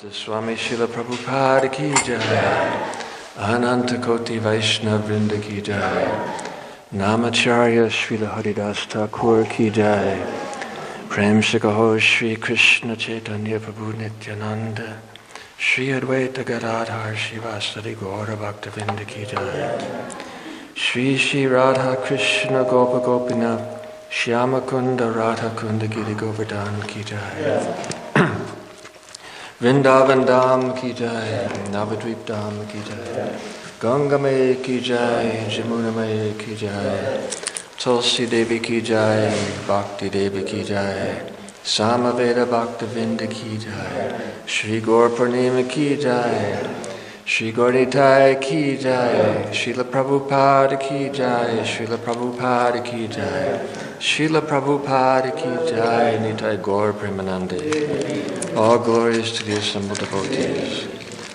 Swami Srila Prabhupada ki jai, Ananta Koti Vaishnava Vrinda ki jai, Namacharya Srila Haridas Thakur ki jai, Prem Shikaho Shri Krishna Chaitanya Prabhu Nityananda, Shri Advaita Gadadhar Shivasari Gaura Bhaktavinda ki jai, Shri Radha Krishna Gopa Gopina, Shyama Kunda Radha Kunda Giri Govardhan ki jai. Vrindavan Dham ki jai, Navadvip Dham ki jai, Ganga Maya ki jai, Jamuna Maya ki jai, Tulsi Devi ki jai, Bhakti Devi ki jai, Samaveda Bhaktavinda ki jai, Shri Gaur Purnima ki jai, Shri Gauritai ki jai, Srila Prabhupada ki jai, Srila Prabhupada ki jai, Srila Prabhupada ki jai, Nitai Gaur Premanande. All glories to the assembled devotees.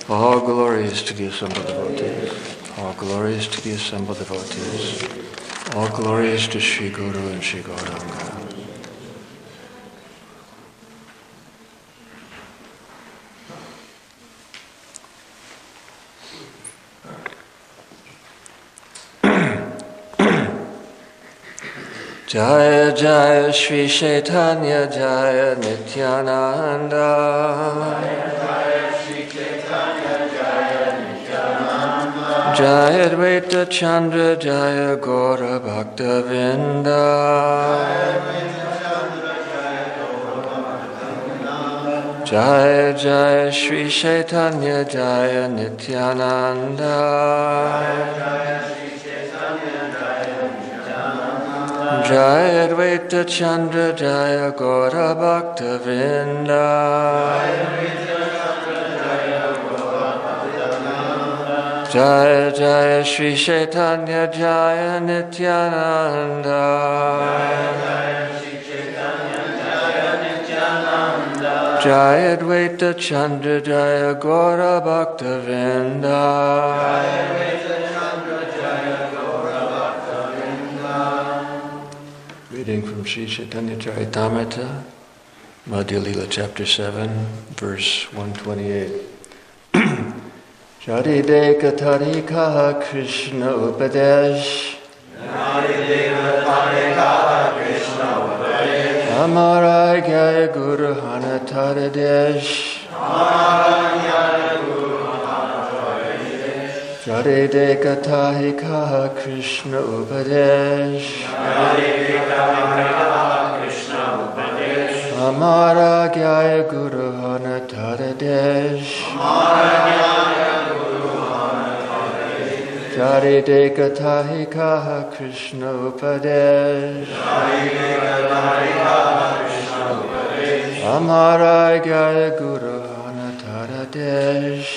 All glories to the assembled devotees. All glories to the assembled devotees. All glories to Sri Guru and Sri Gauranga. Jaya Jaya Shri Chaitanya Jaya Nityananda. Jaya Jaya Shri Chaitanya Jaya Nityananda. Jaya Advaita Chandra Jaya Gaura Bhaktavinda. Jaya Jaya Shri Chaitanya Jaya Nityananda. Jaya Advaita Chandra Jaya Gaura Bhaktavinda. Jaya Jaya Shri Chaitanya Jaya Nityananda. Jaya Advaita Chandra Jaya Gaura Bhaktavinda. Reading from Sri Chaitanya Charitamrita, Madhya Lila chapter 7, verse 128. Jadi Deka Tarika Krishna Upadesh. Jadi Deka Tarika Krishna Upadesh. Amara Gaya Guru Hana Taradesh. Amara Gaya Guru Hana Taradesh. Jadi Deka Tarika Krishna Upadesh. Amara Gyaya Guru Hana Taradesh. Jari Deka Tahika Krishna Upadesh. Amara Gyaya Guru Hana Taradesh.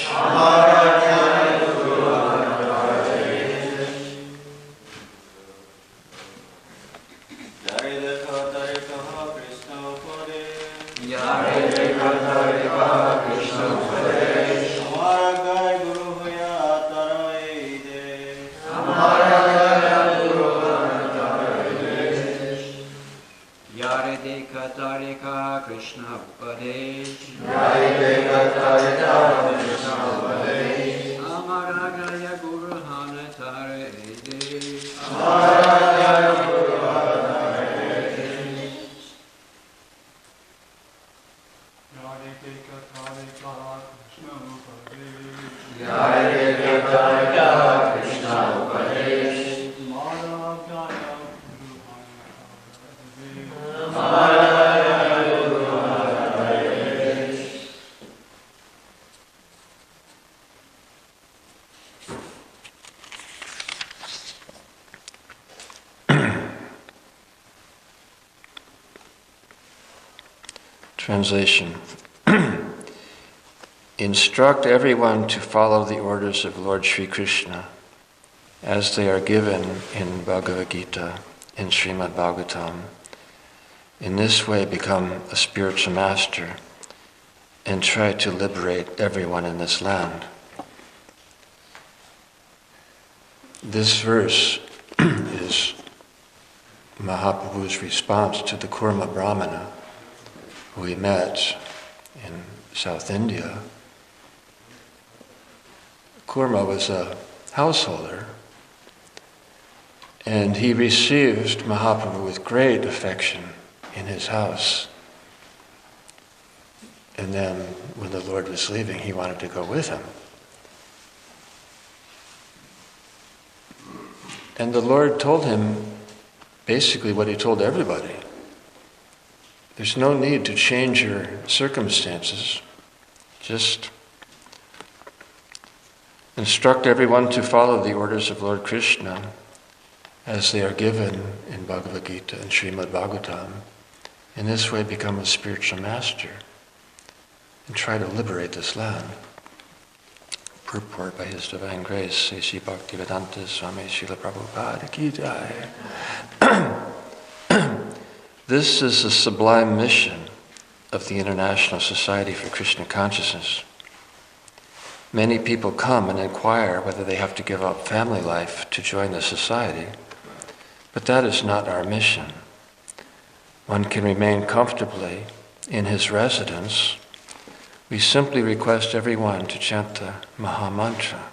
Translation. Instruct everyone to follow the orders of Lord Sri Krishna as they are given in Bhagavad Gita, in Srimad Bhagavatam. In this way become a spiritual master and try to liberate everyone in this land. This verse is Mahaprabhu's response to the Kurma Brahmana who he met in South India, Kurma was a householder, and he received Mahaprabhu with great affection in his house. And then when the Lord was leaving, he wanted to go with him. And the Lord told him basically what he told everybody. There's no need to change your circumstances. Just instruct everyone to follow the orders of Lord Krishna as they are given in Bhagavad Gita and Srimad Bhagavatam. In this way, become a spiritual master and try to liberate this land. Purport by His Divine Grace, Sri Bhaktivedanta Swami Srila Prabhupada Ki Jai. This is the sublime mission of the International Society for Krishna Consciousness. Many people come and inquire whether they have to give up family life to join the society, but that is not our mission. One can remain comfortably in his residence. We simply request everyone to chant the Maha Mantra.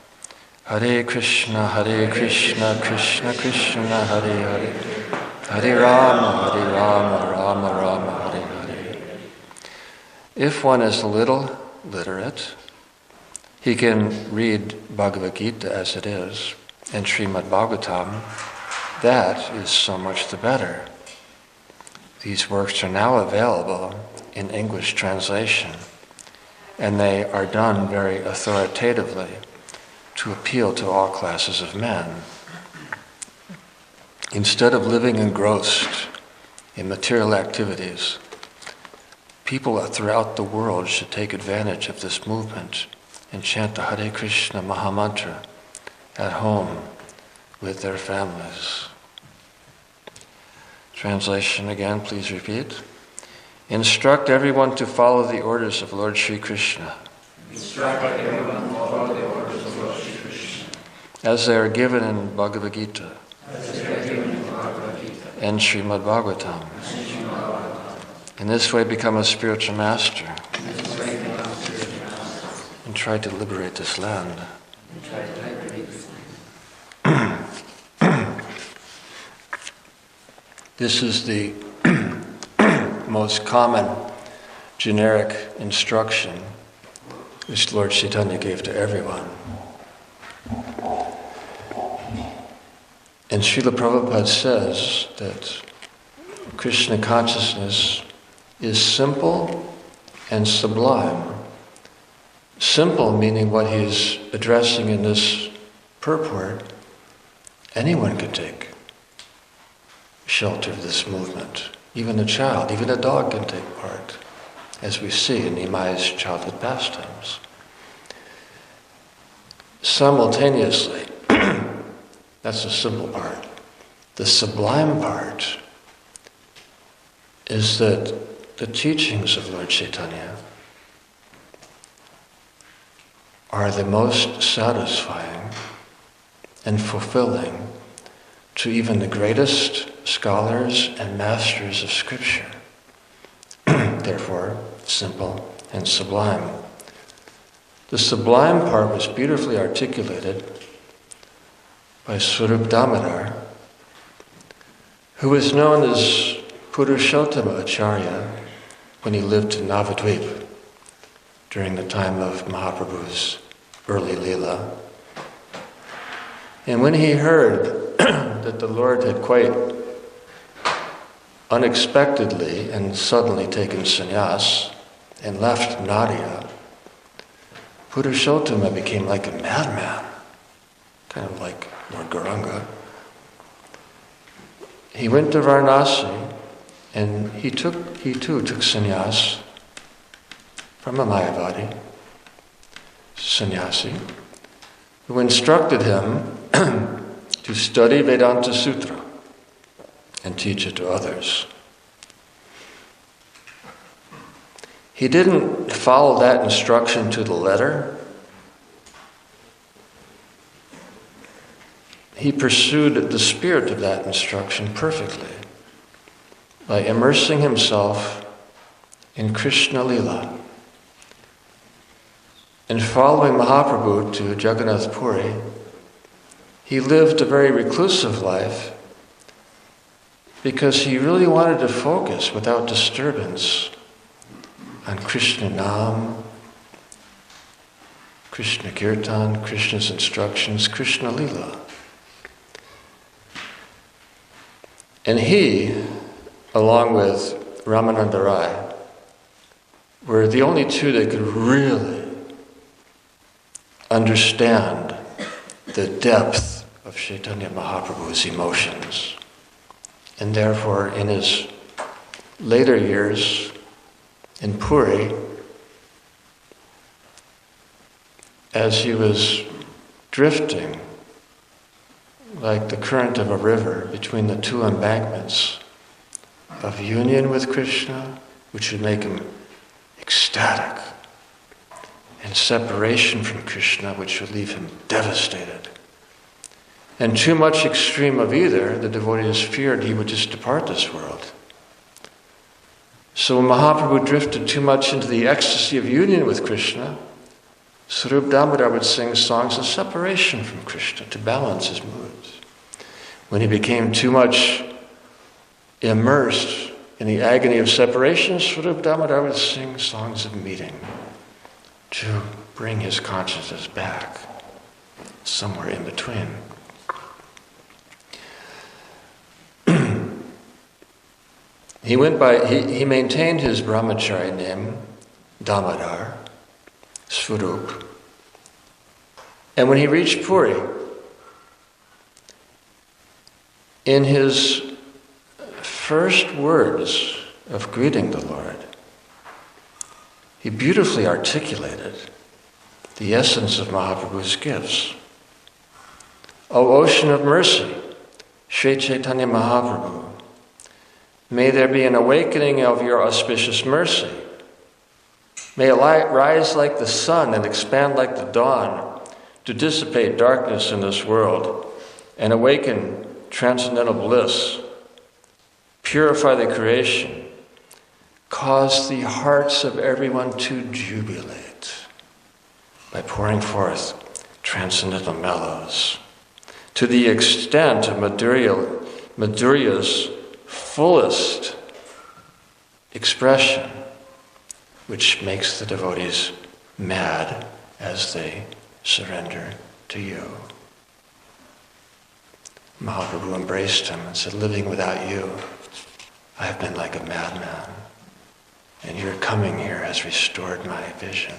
Hare Krishna, Krishna Krishna, Hare Hare. Hare Rama, Rama Rama, Hare Hare. If one is a little literate, he can read Bhagavad Gita as it is, and Srimad Bhagavatam. That is so much the better. These works are now available in English translation, and they are done very authoritatively to appeal to all classes of men. Instead of living engrossed in material activities, people throughout the world should take advantage of this movement and chant the Hare Krishna Maha Mantra at home with their families. Translation again, please repeat. Instruct everyone to follow the orders of Lord Sri Krishna. Instruct everyone to follow the orders of Lord Sri Krishna. As they are given in Bhagavad Gita. As they are given in Bhagavad Gita. And Srimad Bhagavatam. In this way become a spiritual master. And try to liberate this land. This is the most common generic instruction which Lord Chaitanya gave to everyone. And Srila Prabhupada says that Krishna consciousness is simple and sublime. Simple meaning what he's addressing in this purport, anyone could take shelter of this movement. Even a child, even a dog can take part, as we see in Nimai's childhood pastimes. Simultaneously, that's the simple part. The sublime part is that the teachings of Lord Chaitanya are the most satisfying and fulfilling to even the greatest scholars and masters of Scripture. Therefore, simple and sublime. The sublime part was beautifully articulated by Swarup Damodar, who was known as Purushottama Acharya when he lived in Navadvip during the time of Mahaprabhu's early Leela. And when he heard that the Lord had quite unexpectedly and suddenly taken sannyas and left Nadia, Purushottama became like a madman, kind of like Lord Gauranga. He went to Varanasi and he too took sannyas from a Mayavadi sannyasi, who instructed him to study Vedanta Sutra and teach it to others. He didn't follow that instruction to the letter. He pursued the spirit of that instruction perfectly by immersing himself in Krishna Lila in following Mahaprabhu to Jagannath Puri, he lived a very reclusive life because he really wanted to focus without disturbance on Krishna Nam, Krishna Kirtan, Krishna's instructions, Krishna Lila. And he, along with Ramananda Rai, were the only two that could really understand the depth of Chaitanya Mahaprabhu's emotions. And therefore, in his later years in Puri, as he was drifting like the current of a river between the two embankments of union with Krishna, which would make him ecstatic, and separation from Krishna, which would leave him devastated. And too much extreme of either, the devotees feared he would just depart this world. So when Mahaprabhu drifted too much into the ecstasy of union with Krishna, Swarup Damodar would sing songs of separation from Krishna to balance his moods. When he became too much immersed in the agony of separation, Swarup Damodar would sing songs of meeting to bring his consciousness back somewhere in between. He maintained his brahmachari name, Damodar, Swarup. And when he reached Puri, in his first words of greeting the Lord, he beautifully articulated the essence of Mahaprabhu's gifts. O ocean of mercy, Sri Chaitanya Mahaprabhu, may there be an awakening of your auspicious mercy. May it rise like the sun and expand like the dawn to dissipate darkness in this world and awaken transcendental bliss. Purify the creation. Cause the hearts of everyone to jubilate by pouring forth transcendental mellows to the extent of Madhurya's fullest expression, which makes the devotees mad as they surrender to you. Mahaprabhu embraced him and said, living without you, I have been like a madman, and your coming here has restored my vision.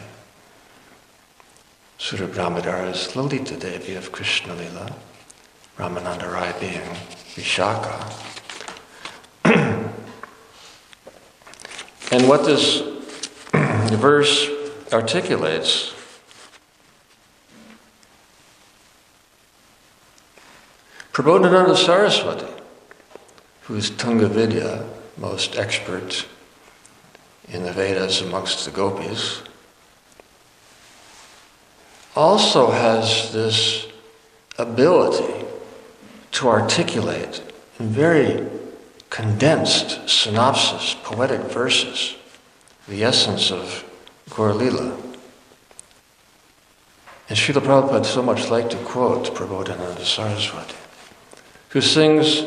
Swarup Damodar is Lalita Devi of Krishna Lila, Ramananda Rai being Vishaka. And what this verse articulates Prabodhananda Saraswati, who is Tunga Vidya, most expert in the Vedas amongst the gopis, also has this ability to articulate in very condensed synopsis, poetic verses, the essence of Gaura Lila. And Srila Prabhupada so much liked to quote Prabodhananda Saraswati, who sings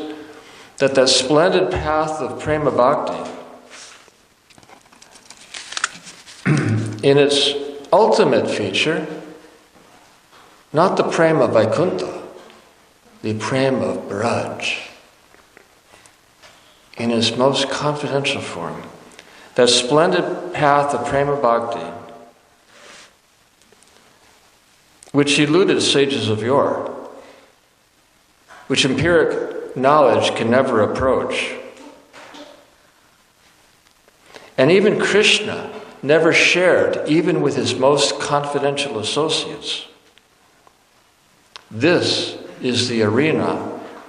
that splendid path of prema bhakti, in its ultimate feature, not the prema Vaikuntha, the prema of Braj, in its most confidential form, that splendid path of prema bhakti, which eluded sages of yore, which empiric knowledge can never approach. And even Krishna never shared, even with his most confidential associates. This is the arena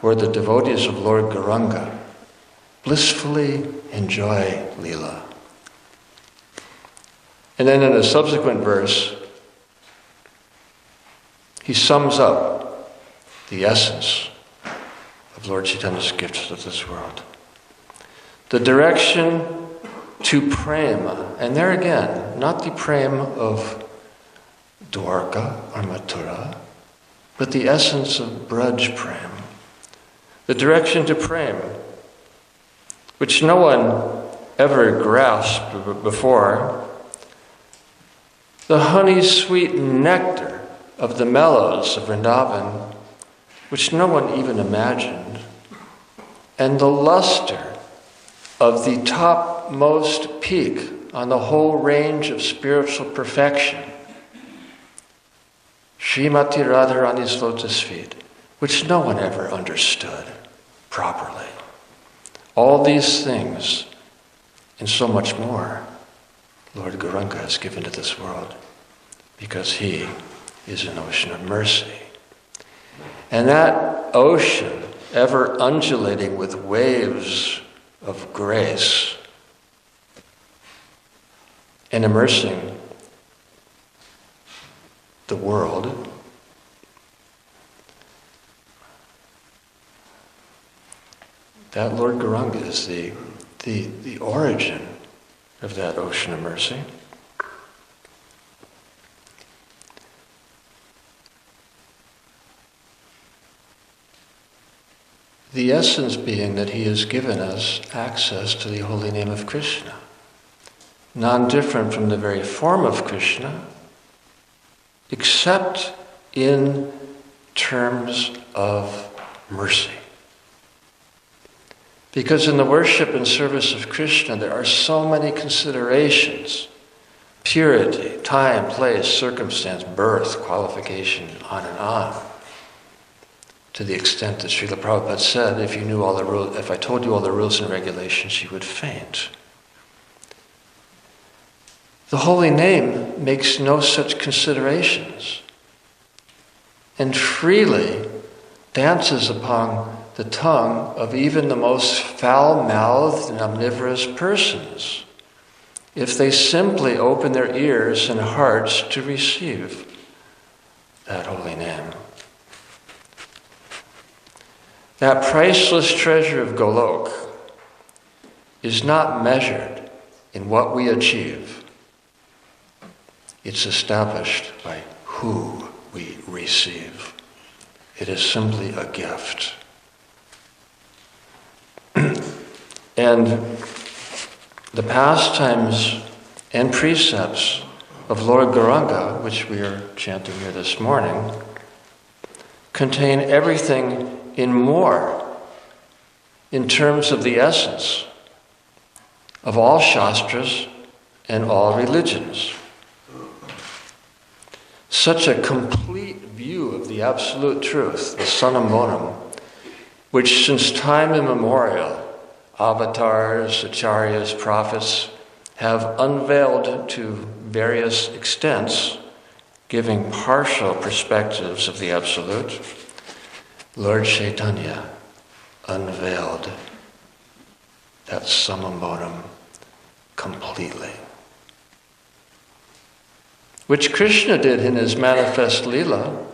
where the devotees of Lord Gauranga blissfully enjoy Leela. And then in a subsequent verse, he sums up the essence of Lord Chaitanya's gifts to this world. The direction to prema, and there again, not the prema of Dwarka or Mathura, but the essence of Braj Prem, the direction to Prem, which no one ever grasped before, the honey-sweet nectar of the mellows of Vrindavan, which no one even imagined, and the luster of the topmost peak on the whole range of spiritual perfection, Srimati Radharani's lotus feet, which no one ever understood properly. All these things, and so much more, Lord Gauranga has given to this world, because he is an ocean of mercy. And that ocean, ever undulating with waves of grace and immersing the world, that Lord Gauranga is the origin of that ocean of mercy. The essence being that he has given us access to the holy name of Krishna, non-different from the very form of Krishna, except in terms of mercy. Because in the worship and service of Krishna, there are so many considerations: purity, time, place, circumstance, birth, qualification, on and on. To the extent that Srila Prabhupada said, if I told you all the rules and regulations, you would faint. The holy name makes no such considerations and freely dances upon the tongue of even the most foul-mouthed and omnivorous persons, if they simply open their ears and hearts to receive that holy name. That priceless treasure of Golok is not measured in what we achieve. It's established by who we receive. It is simply a gift. And the pastimes and precepts of Lord Gauranga, which we are chanting here this morning, contain everything in more, in terms of the essence of all Shastras and all religions. Such a complete view of the absolute truth, the Sanam Bonam, which since time immemorial, avatars, acharyas, prophets have unveiled to various extents, giving partial perspectives of the absolute, Lord Chaitanya unveiled that Samam Bonam completely. Which Krishna did in his manifest Leela,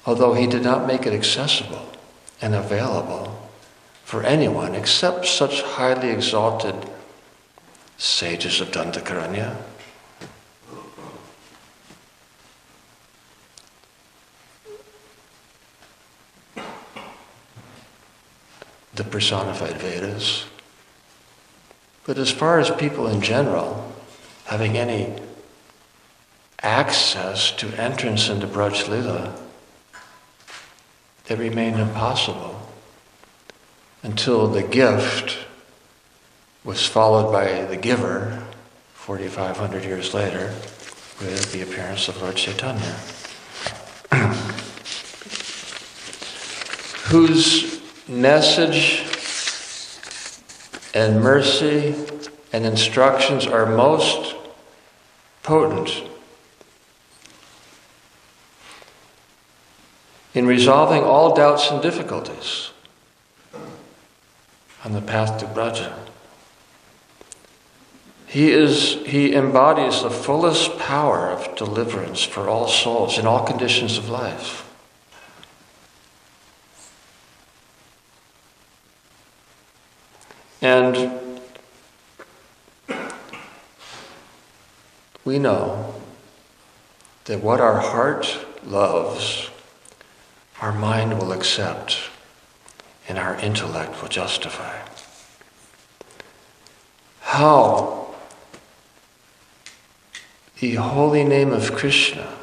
although he did not make it accessible and available for anyone except such highly exalted sages of Dandakaranya. The personified Vedas. But as far as people in general having any access to entrance into Braj Leela, they remained impossible until the gift was followed by the giver 4,500 years later with the appearance of Lord Chaitanya, whose message and mercy and instructions are most potent in resolving all doubts and difficulties on the path to Braja. He embodies the fullest power of deliverance for all souls in all conditions of life. And we know that what our heart loves, our mind will accept, and our intellect will justify. How the holy name of Krishna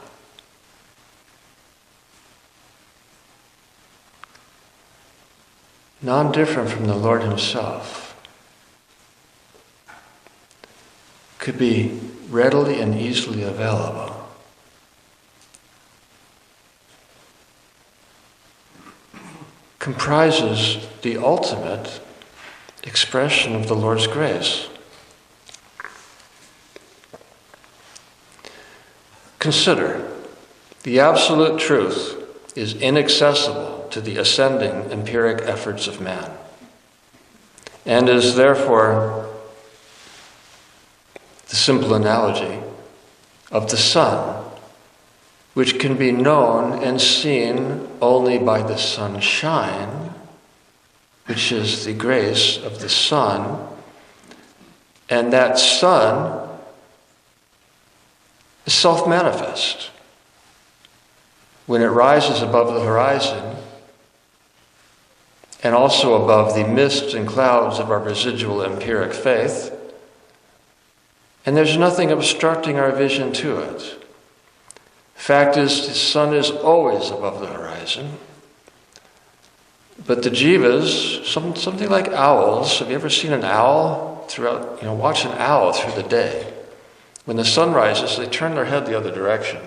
non-different from the Lord himself, could be readily and easily available. Comprises the ultimate expression of the Lord's grace. Consider, the absolute truth is inaccessible to the ascending empiric efforts of man, and is therefore the simple analogy of the sun, which can be known and seen only by the sunshine, which is the grace of the sun, and that sun is self-manifest. When it rises above the horizon, and also above the mists and clouds of our residual empiric faith, and there's nothing obstructing our vision to it. Fact is, the sun is always above the horizon. But the jivas, something like owls, have you ever seen an owl throughout, watch an owl through the day. When the sun rises, they turn their head the other direction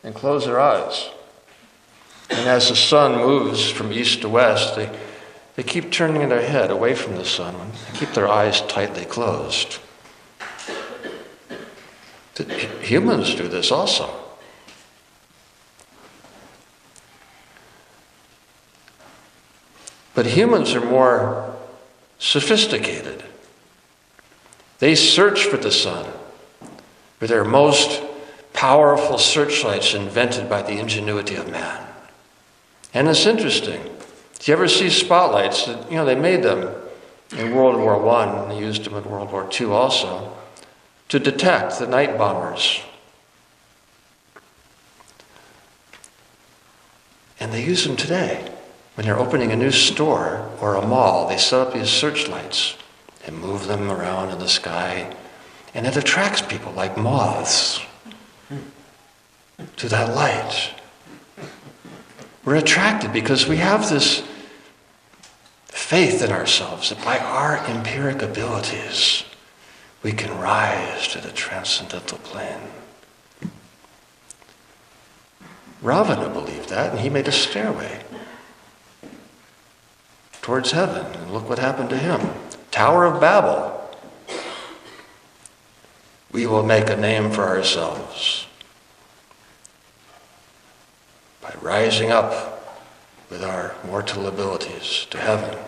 and close their eyes. And as the sun moves from east to west, they keep turning their head away from the sun and keep their eyes tightly closed. Humans do this also. But humans are more sophisticated. They search for the sun with their most powerful searchlights invented by the ingenuity of man. And it's interesting. Do you ever see spotlights? They made them in World War I, and they used them in World War II also, to detect the night bombers. And they use them today. When they're opening a new store or a mall, they set up these searchlights and move them around in the sky, and it attracts people like moths to that light. We're attracted because we have this faith in ourselves that by our empiric abilities, we can rise to the transcendental plane. Ravana believed that, and he made a stairway towards heaven. And look what happened to him. Tower of Babel. We will make a name for ourselves by rising up with our mortal abilities to heaven.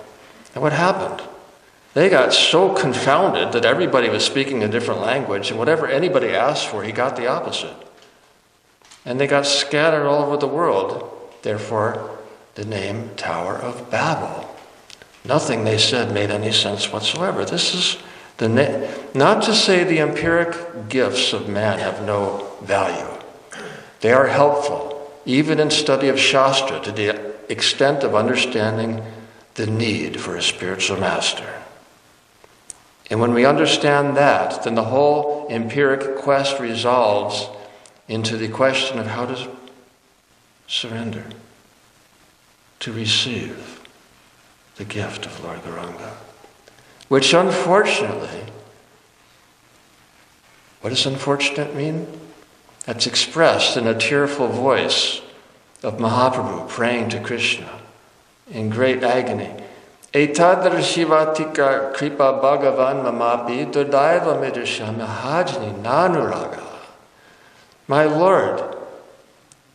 And what happened? They got so confounded that everybody was speaking a different language, and whatever anybody asked for, he got the opposite. And they got scattered all over the world. Therefore, the name Tower of Babel. Nothing they said made any sense whatsoever. This is not to say the empiric gifts of man have no value. They are helpful, even in study of Shastra, to the extent of understanding the need for a spiritual master. And when we understand that, then the whole empiric quest resolves into the question of how to surrender, to receive the gift of Lord Gauranga. Which unfortunately, what does unfortunate mean? That's expressed in a tearful voice of Mahaprabhu praying to Krishna in great agony. Etadar Shivatika Kripa Bhagavan Mamapi Dodaiva Midrisha Mahajni Nanuraga. My Lord,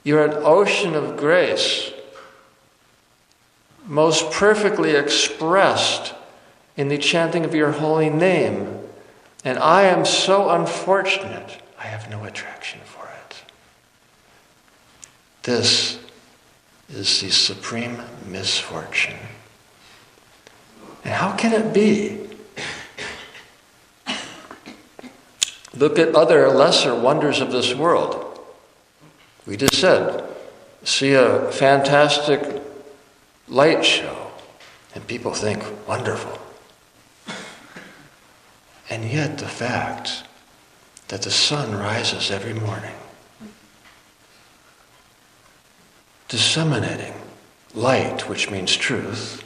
you're an ocean of grace, most perfectly expressed in the chanting of your holy name. And I am so unfortunate, I have no attraction for it. This is the supreme misfortune. And how can it be Look at other lesser wonders of this world. We just said, see a fantastic light show, and people think, wonderful. And yet the fact that the sun rises every morning, disseminating light, which means truth,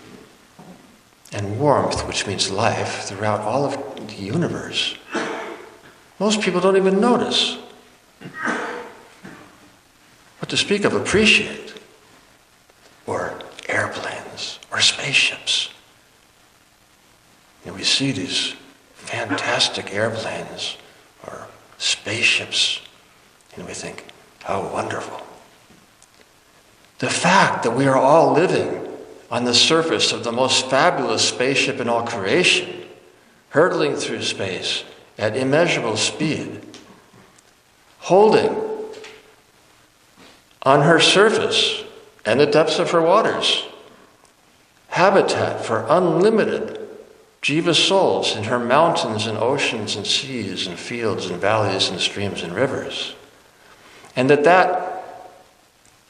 and warmth, which means life, throughout all of the universe, most people don't even notice. What to speak of appreciate, or airplanes, or spaceships. We see these fantastic airplanes, or spaceships, and we think, how wonderful. The fact that we are all living on the surface of the most fabulous spaceship in all creation, hurtling through space at immeasurable speed, holding on her surface and the depths of her waters habitat for unlimited jiva souls in her mountains and oceans and seas and fields and valleys and streams and rivers. And that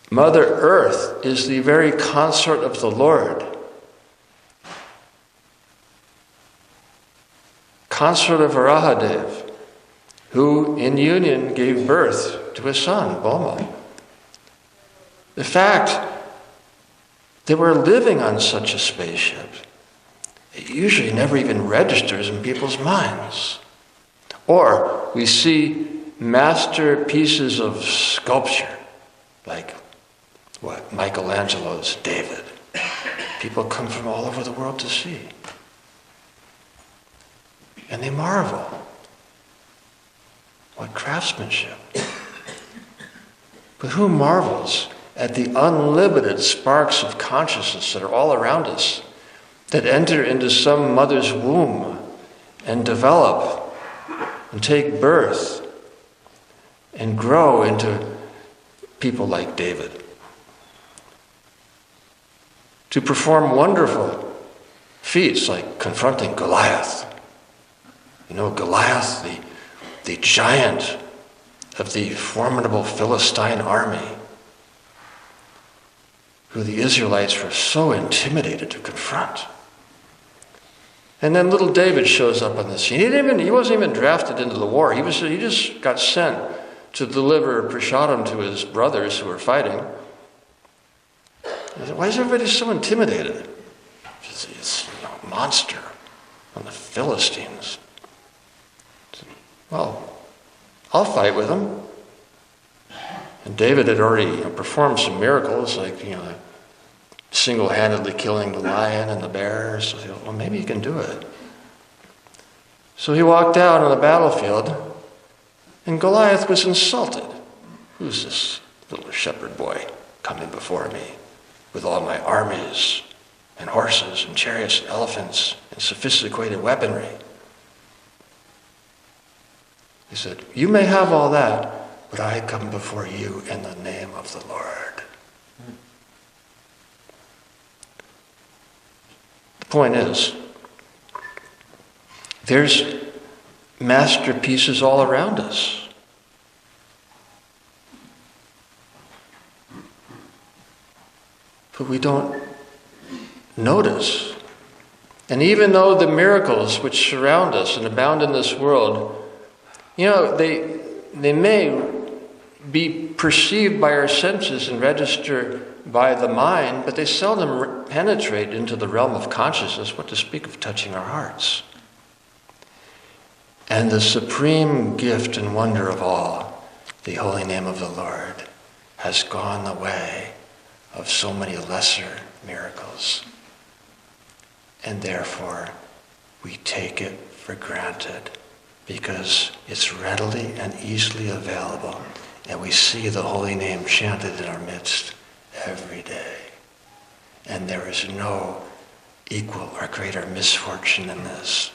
Mother Earth is the very consort of the Lord, consort of Varahadev, who in union gave birth to his son, Boma. The fact that we're living on such a spaceship, it usually never even registers in people's minds. Or we see masterpieces of sculpture, like Michelangelo's David. People come from all over the world to see. And they marvel. What craftsmanship. But who marvels at the unlimited sparks of consciousness that are all around us, that enter into some mother's womb and develop and take birth and grow into people like David? To perform wonderful feats like confronting Goliath. Goliath, the giant of the formidable Philistine army, who the Israelites were so intimidated to confront. And then little David shows up on the scene. He wasn't even drafted into the war. He just got sent to deliver prasadam to his brothers who were fighting. Why is everybody so intimidated? It's a monster on the Philistines. Well, I'll fight with him. And David had already performed some miracles, like single-handedly killing the lion and the bear. So he thought, well, maybe he can do it. So he walked out on the battlefield, and Goliath was insulted. Who's this little shepherd boy coming before me with all my armies and horses and chariots and elephants and sophisticated weaponry? He said, you may have all that, but I come before you in the name of the Lord. The point is, there's masterpieces all around us. But we don't notice. And even though the miracles which surround us and abound in this world, they may be perceived by our senses and register by the mind, but they seldom penetrate into the realm of consciousness, what to speak of touching our hearts. And the supreme gift and wonder of all, the holy name of the Lord, has gone the way of so many lesser miracles. And therefore, we take it for granted because it's readily and easily available, and we see the holy name chanted in our midst every day. And there is no equal or greater misfortune in this.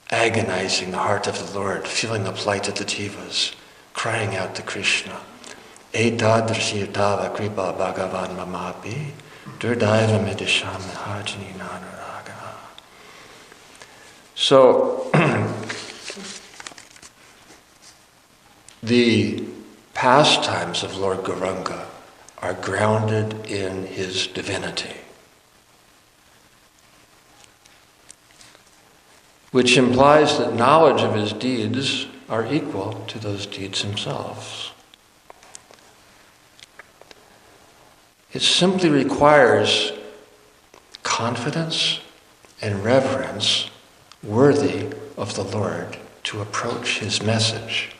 Agonizing the heart of the Lord, feeling the plight of the jivas, crying out to Krishna, Etadrasi tava kripa bhagavan mamapi, durdaiva medisham hajani nanuraga. So, The pastimes of Lord Gauranga are grounded in his divinity, which implies that knowledge of his deeds are equal to those deeds themselves. It simply requires confidence and reverence worthy of the Lord to approach his message.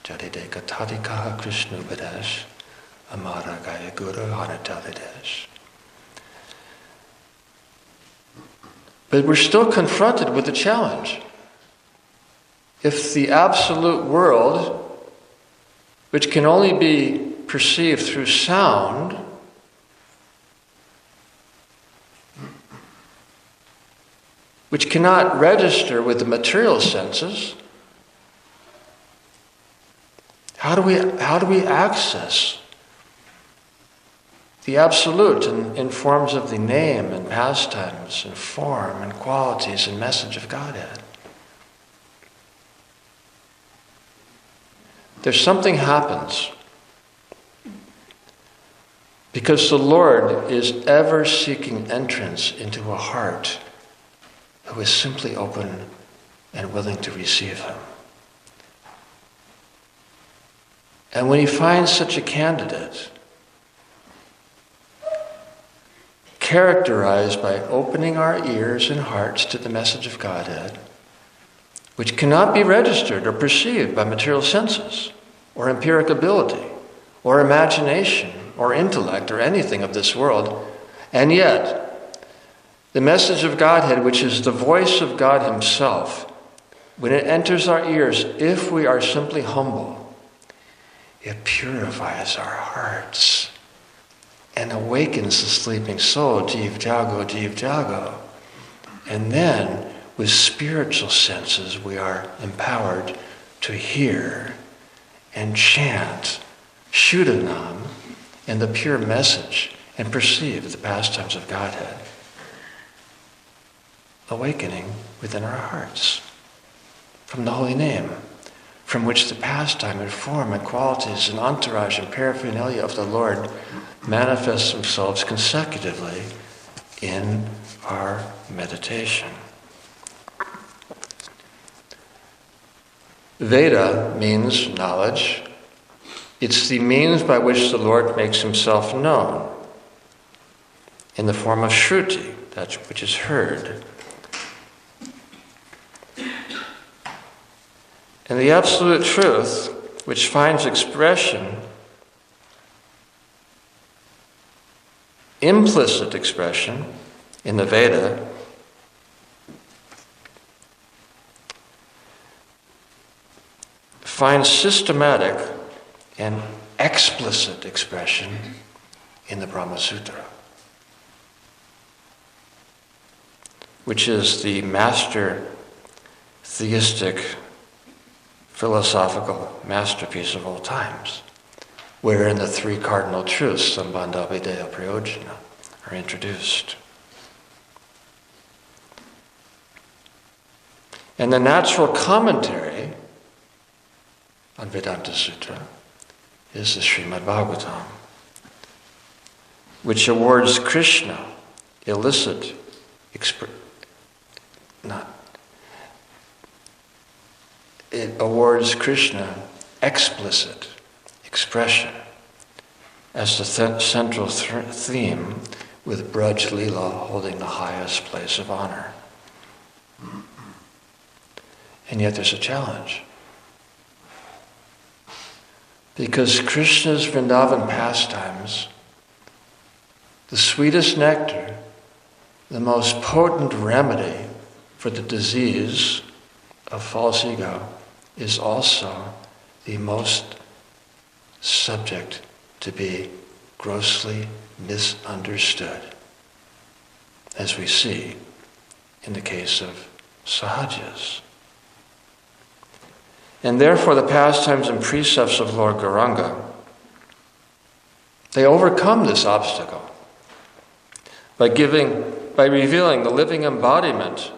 Jadideka Tadikaha Krishna Upadesh, Amara Gaya Guru Hanatalidesh. But we're still confronted with the challenge. If the absolute world, which can only be perceived through sound, which cannot register with the material senses, how do we access the absolute in forms of the name and pastimes and form and qualities and message of Godhead? There's something happens because the Lord is ever seeking entrance into a heart who is simply open and willing to receive him. And when he finds such a candidate, characterized by opening our ears and hearts to the message of Godhead, which cannot be registered or perceived by material senses, or empiric ability, or imagination, or intellect, or anything of this world, and yet, the message of Godhead, which is the voice of God himself, when it enters our ears, if we are simply humble, it purifies our hearts and awakens the sleeping soul, Jiv Jago. And then, with spiritual senses, we are empowered to hear and chant Shuddhanam and the pure message and perceive the pastimes of Godhead, awakening within our hearts from the holy name, from which the pastime and form and qualities and entourage and paraphernalia of the Lord manifest themselves consecutively in our meditation. Veda means knowledge. It's the means by which the Lord makes himself known in the form of Shruti, that which is heard. And the absolute truth, which finds expression, implicit expression, in the Veda, finds systematic and explicit expression in the Brahma Sutra, which is the master theistic philosophical masterpiece of all times, wherein the three cardinal truths, Sambandha, Videha, Prayojana, are introduced. And the natural commentary on Vedanta Sutra is the Srimad Bhagavatam, which awards Krishna illicit it awards Krishna explicit expression as the central theme, with Braj Leela holding the highest place of honor. And yet there's a challenge. Because Krishna's Vrindavan pastimes, the sweetest nectar, the most potent remedy for the disease of false ego, is also the most subject to be grossly misunderstood, as we see in the case of Sahajas. And therefore the pastimes and precepts of Lord Gauranga, they overcome this obstacle by revealing the living embodiment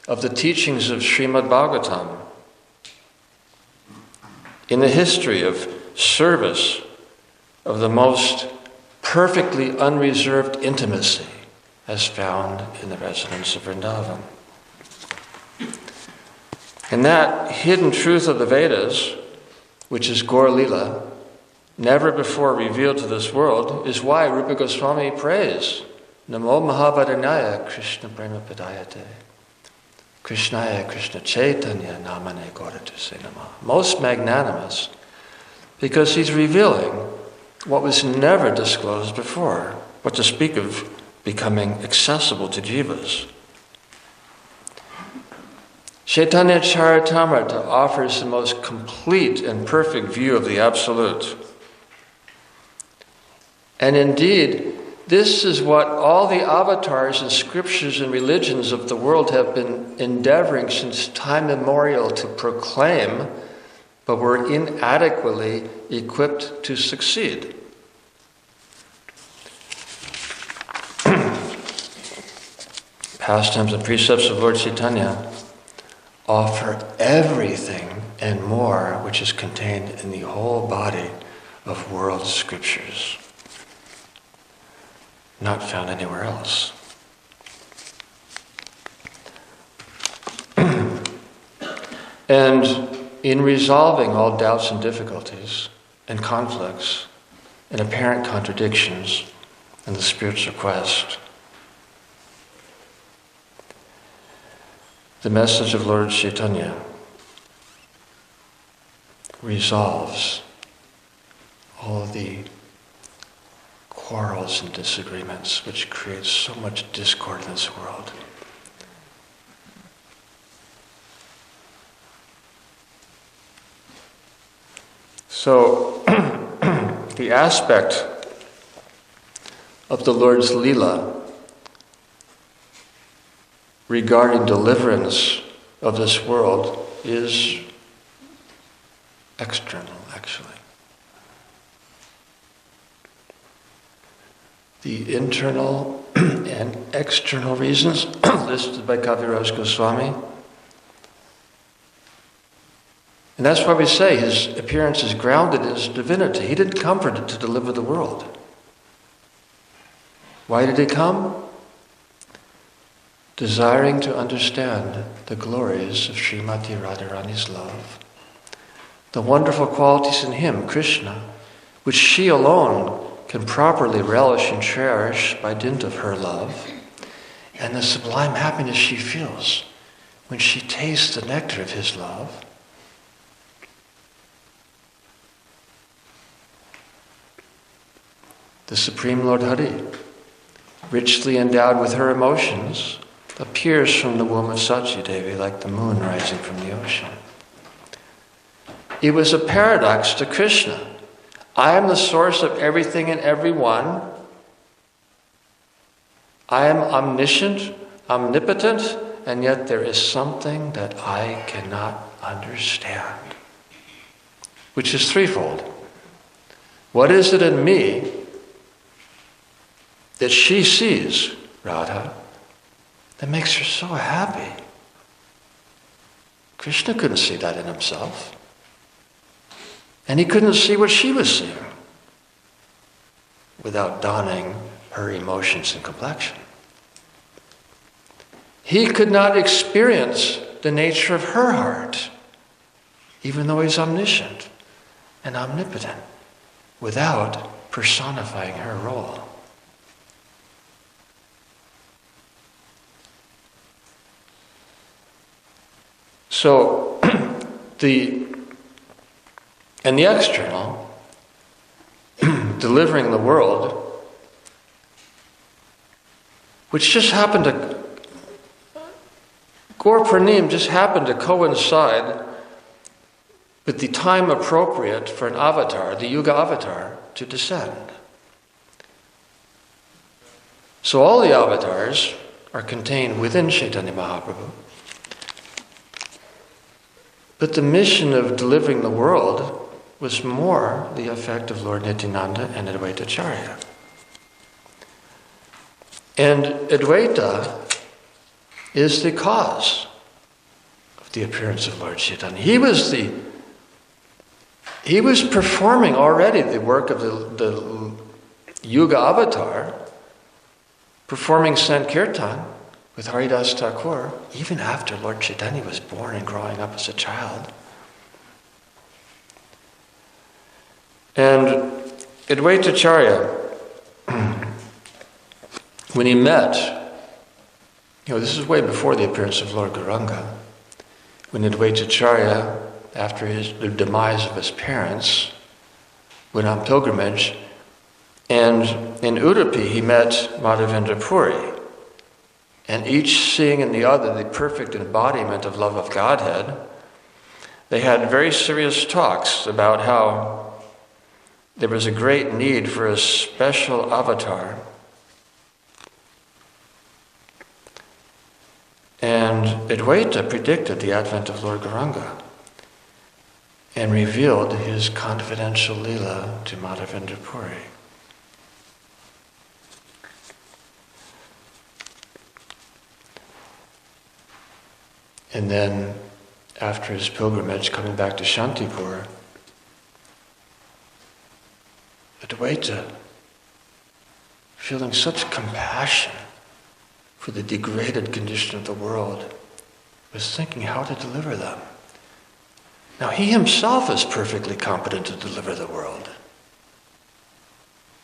of the teachings of Srimad Bhagavatam in the history of service of the most perfectly unreserved intimacy as found in the residence of Vrindavan. And that hidden truth of the Vedas, which is Gaura Lila, never before revealed to this world, is why Rupa Goswami prays, Namo Mahavadanyaya Krishna Prema Padayate, Krishnaya Krishna Chaitanya Namane Gauratuse Namah. Most magnanimous, because he's revealing what was never disclosed before, what to speak of becoming accessible to jivas. Chaitanya Charitamrita offers the most complete and perfect view of the Absolute. And indeed, this is what all the avatars and scriptures and religions of the world have been endeavoring since time immemorial to proclaim, but were inadequately equipped to succeed. Pastimes and precepts of Lord Chaitanya offer everything and more which is contained in the whole body of world scriptures, not found anywhere else. And in resolving all doubts and difficulties and conflicts and apparent contradictions in the spiritual quest, the message of Lord Chaitanya resolves all the quarrels and disagreements which create so much discord in this world. So, the aspect of the Lord's Leela regarding deliverance of this world is external, actually. The internal and external reasons listed by Kaviraj Goswami. And that's why we say his appearance is grounded in his divinity. He didn't come to deliver the world. Why did he come? Desiring to understand the glories of Srimati Radharani's love, the wonderful qualities in him, Krishna, which she alone can properly relish and cherish by dint of her love, and the sublime happiness she feels when she tastes the nectar of his love. The Supreme Lord Hari, richly endowed with her emotions, appears from the womb of Sachi Devi like the moon rising from the ocean. It was a paradox to Krishna. I am the source of everything and everyone. I am omniscient, omnipotent, and yet there is something that I cannot understand, which is threefold. What is it in me that she sees, Radha, that makes her so happy? Krishna couldn't see that in himself. And he couldn't see what she was seeing without donning her emotions and complexion. He could not experience the nature of her heart, even though he's omniscient and omnipotent, without personifying her role. So, the external, delivering the world, which just happened to, Gaura Purnima just happened to coincide with the time appropriate for an avatar, the Yuga avatar, to descend. So all the avatars are contained within Chaitanya Mahaprabhu. But the mission of delivering the world was more the effect of Lord Nityananda and Advaita Acharya. And Advaita is the cause of the appearance of Lord Chaitanya. He was the he was performing already the work of the Yuga Avatar, performing Sankirtan with Haridas Thakur, even after Lord Chaitanya was born and growing up as a child. And Advaitacharya, when he met, this is way before the appearance of Lord Gauranga, when Advaitacharya, after the demise of his parents, went on pilgrimage, and in Udupi he met Madhavendra Puri, and each seeing in the other the perfect embodiment of love of Godhead, they had very serious talks about how there was a great need for a special avatar. And Advaita predicted the advent of Lord Gauranga and revealed his confidential lila to Madhavendra Puri. And then, after his pilgrimage, coming back to Shantipur, Advaita, feeling such compassion for the degraded condition of the world, was thinking how to deliver them. Now, he himself is perfectly competent to deliver the world.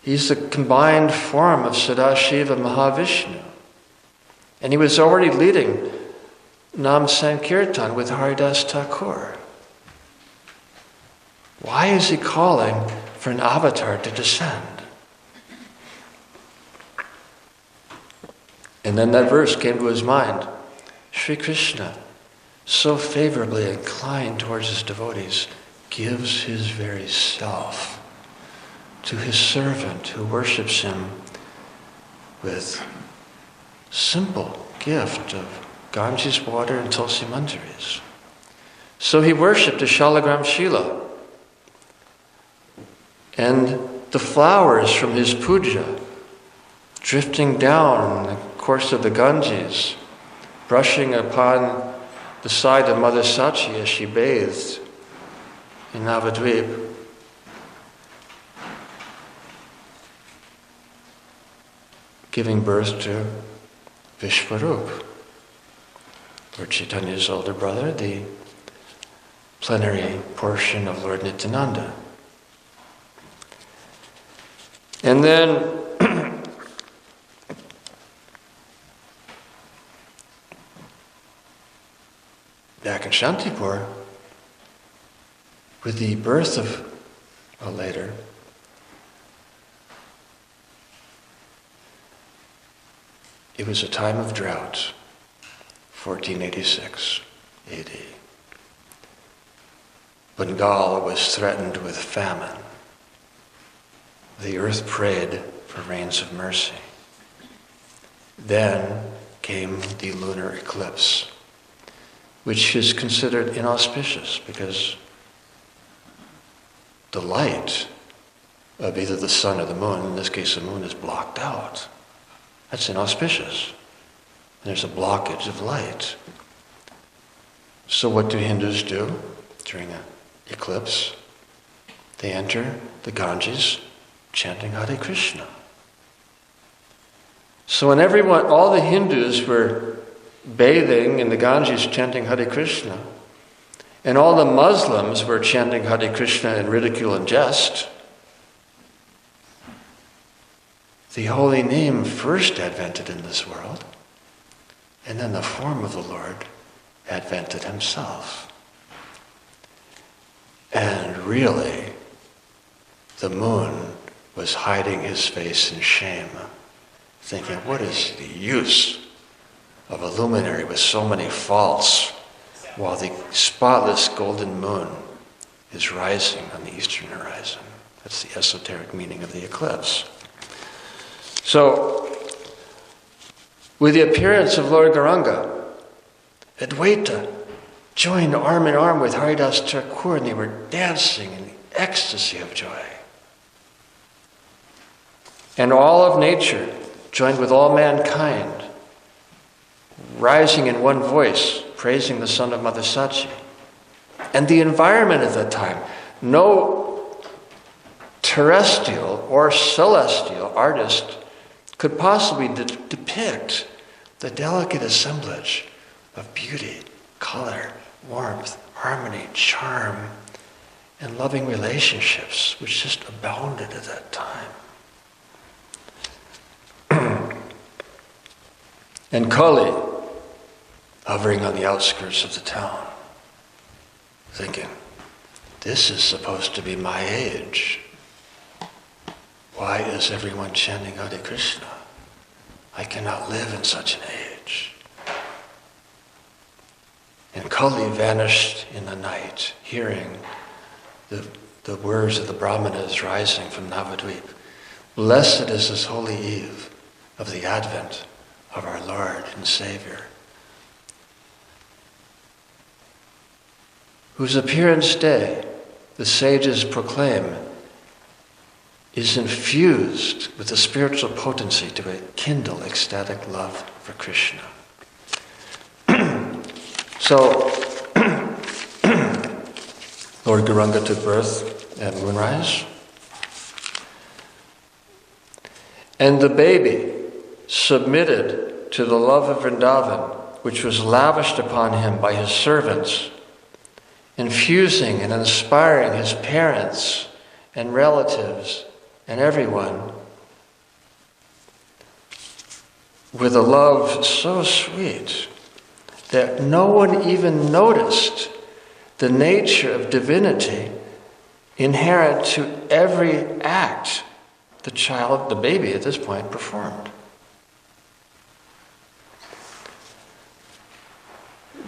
He's the combined form of Sadashiva and Mahavishnu. And he was already leading Nam Sankirtan with Haridas Thakur. Why is he calling for an avatar to descend? And then that verse came to his mind. Sri Krishna, so favorably inclined towards his devotees, gives his very self to his servant who worships him with simple gift of Ganges water and Tulsi Manjaris. So he worshipped a Shalagram Shila. And the flowers from his puja drifting down in the course of the Ganges, brushing upon the side of Mother Sachi as she bathed in Navadvip. Giving birth to Vishwarup, Lord Chaitanya's older brother, the plenary portion of Lord Nityananda. And then back in Shantipur, with the birth of, later, it was a time of drought, 1486 AD. Bengal was threatened with famine. The earth prayed for rains of mercy. Then came the lunar eclipse, which is considered inauspicious because the light of either the sun or the moon, in this case the moon, is blocked out. That's inauspicious. There's a blockage of light. So what do Hindus do during an eclipse? They enter the Ganges chanting Hare Krishna. So when all the Hindus were bathing in the Ganges chanting Hare Krishna, and all the Muslims were chanting Hare Krishna in ridicule and jest, the holy name first advented in this world, and then the form of the Lord advented himself. And really, the moon was hiding his face in shame, thinking, what is the use of a luminary with so many faults, while the spotless golden moon is rising on the eastern horizon? That's the esoteric meaning of the eclipse. So, with the appearance of Lord Gauranga, Advaita joined arm in arm with Haridas Thakur, and they were dancing in the ecstasy of joy. And all of nature joined with all mankind, rising in one voice, praising the son of Mother Sachi. And the environment at that time, no terrestrial or celestial artist could possibly depict the delicate assemblage of beauty, color, warmth, harmony, charm, and loving relationships which just abounded at that time. And Kali, hovering on the outskirts of the town, thinking, this is supposed to be my age. Why is everyone chanting Hare Krishna? I cannot live in such an age. And Kali vanished in the night, hearing the words of the Brahmanas rising from Navadvip. Blessed is this holy eve of the advent of our Lord and Savior, whose appearance day, the sages proclaim, is infused with the spiritual potency to kindle ecstatic love for Krishna. So, Lord Gauranga took birth at moonrise, and the baby submitted to the love of Vrindavan, which was lavished upon him by his servants, infusing and inspiring his parents and relatives and everyone with a love so sweet that no one even noticed the nature of divinity inherent to every act the child, the baby at this point, performed.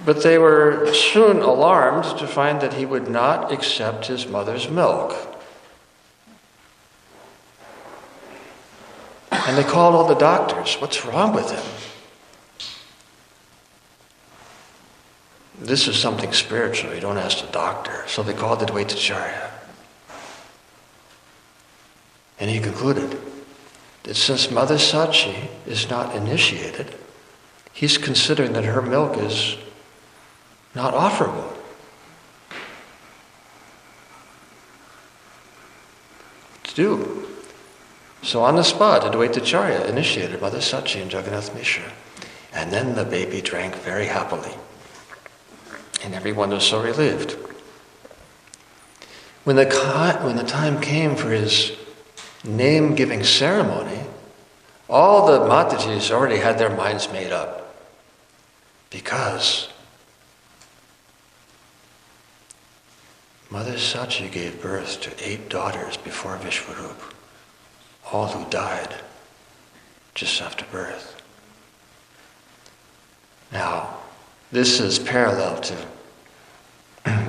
But they were soon alarmed to find that he would not accept his mother's milk. And they called all the doctors. What's wrong with him? This is something spiritual. You don't ask the doctor. So they called the Dvaitacharya. And he concluded that since Mother Sachi is not initiated, he's considering that her milk is not offerable. To do. So on the spot, Advaitacharya initiated Mother Sachi and Jagannath Mishra. And then the baby drank very happily. And everyone was so relieved. When the time came for his name-giving ceremony, all the Matajis already had their minds made up. Because Mother Sachi gave birth to 8 daughters before Vishwarup, all who died just after birth. Now, this is parallel to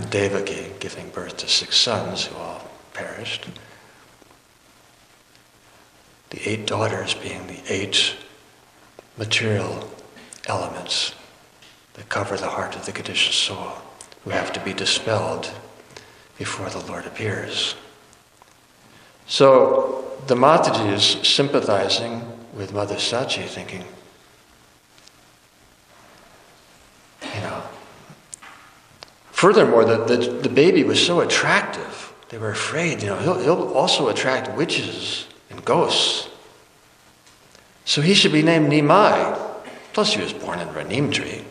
Devaki giving birth to 6 sons who all perished. The 8 daughters being the 8 material elements that cover the heart of the conditioned soul, who have to be dispelled before the Lord appears. So the Matajis sympathizing with Mother Sachi, thinking, furthermore, the baby was so attractive, they were afraid, he'll also attract witches and ghosts. So he should be named Nimai. Plus he was born under a neem tree,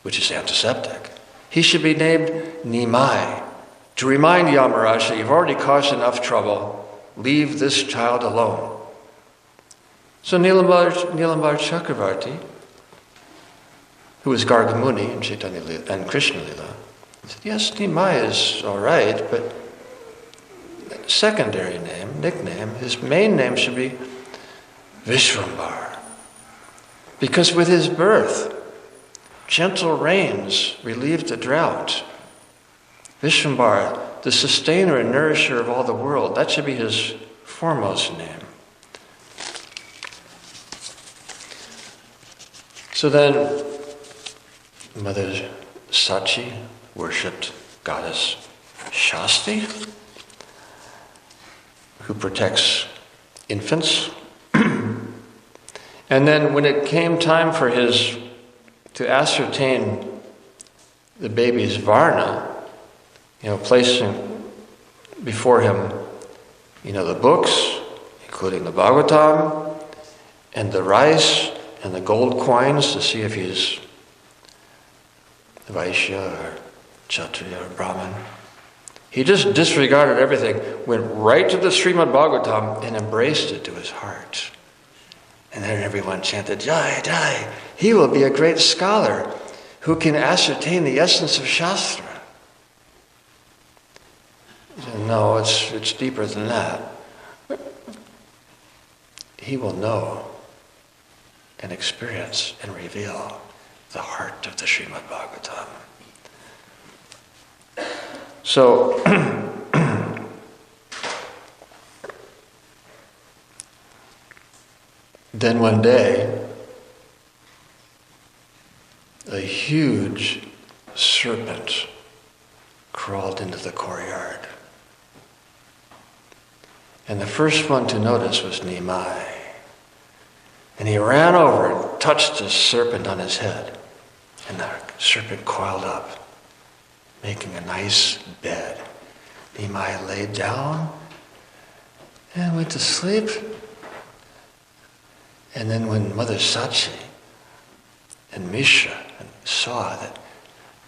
which is antiseptic. He should be named Nimai, to remind Yamaraj that you've already caused enough trouble. Leave this child alone. So Nilambar Chakravarti, who was Gargamuni in Chaitanya Lila and Krishna Lila, said, yes, Nimai is all right, but secondary name, nickname, his main name should be Vishwambar. Because with his birth, gentle rains relieved the drought. Vishwambar, the sustainer and nourisher of all the world, that should be his foremost name. So then, Mother Sachi worshipped goddess Shasti, who protects infants. And then when it came time for to ascertain the baby's varna, placing before him, the books, including the Bhagavatam, and the rice and the gold coins to see if he's Vaishya or Kshatriya or Brahmin. He just disregarded everything, went right to the Srimad Bhagavatam and embraced it to his heart. And then everyone chanted, Jai, Jai, he will be a great scholar who can ascertain the essence of Shastra. He said, no, it's deeper than that. He will know and experience and reveal the heart of the Srimad Bhagavatam. So, then one day, a huge serpent crawled into the courtyard. And the first one to notice was Nimai. And he ran over and touched the serpent on his head. And the serpent coiled up, making a nice bed. Nimai laid down and went to sleep. And then when Mother Sachi and Mishra saw that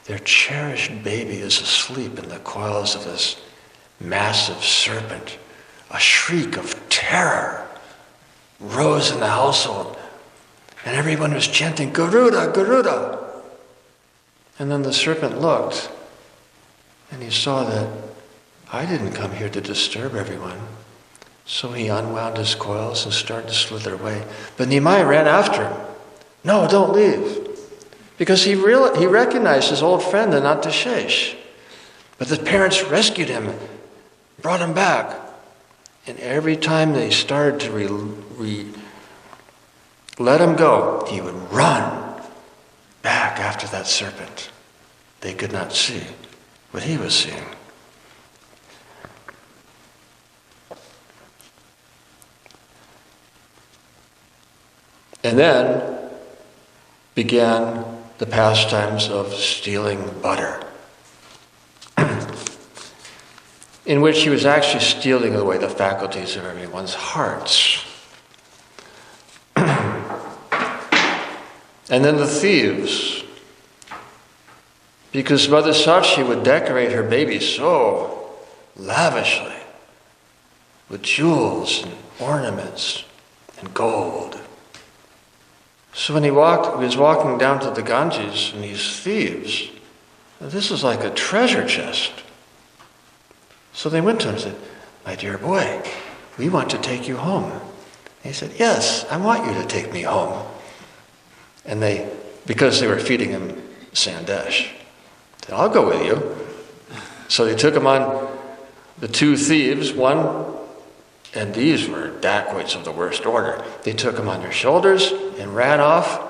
their cherished baby is asleep in the coils of this massive serpent, a shriek of terror rose in the household, and everyone was chanting, Garuda, Garuda. And then the serpent looked, and he saw that I didn't come here to disturb everyone. So he unwound his coils and started to slither away. But Nimai ran after him. No, don't leave. Because he recognized his old friend, the Anantashesh. But the parents rescued him, brought him back. And every time they started to let him go, he would run back after that serpent. They could not see what he was seeing. And then began the pastimes of stealing butter, in which he was actually stealing away the faculties of everyone's hearts. And then the thieves, because Mother Sachi would decorate her baby so lavishly with jewels and ornaments and gold. So when he was walking down to the Ganges, and these thieves, this is like a treasure chest. So they went to him and said, my dear boy, we want to take you home. And he said, yes, I want you to take me home. And because they were feeding him sandesh, said, I'll go with you. So they took him on the two thieves, and these were dacoits of the worst order. They took him on their shoulders and ran off.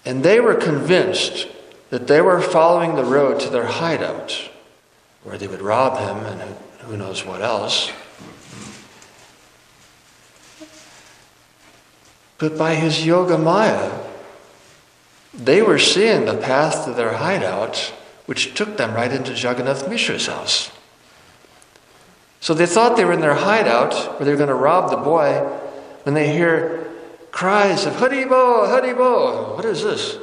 And they were convinced that they were following the road to their hideout, where they would rob him and who knows what else. But by his yoga maya, they were seeing the path to their hideout, which took them right into Jagannath Mishra's house. So they thought they were in their hideout, where they were going to rob the boy, when they hear cries of Haribo, Haribo. What is this?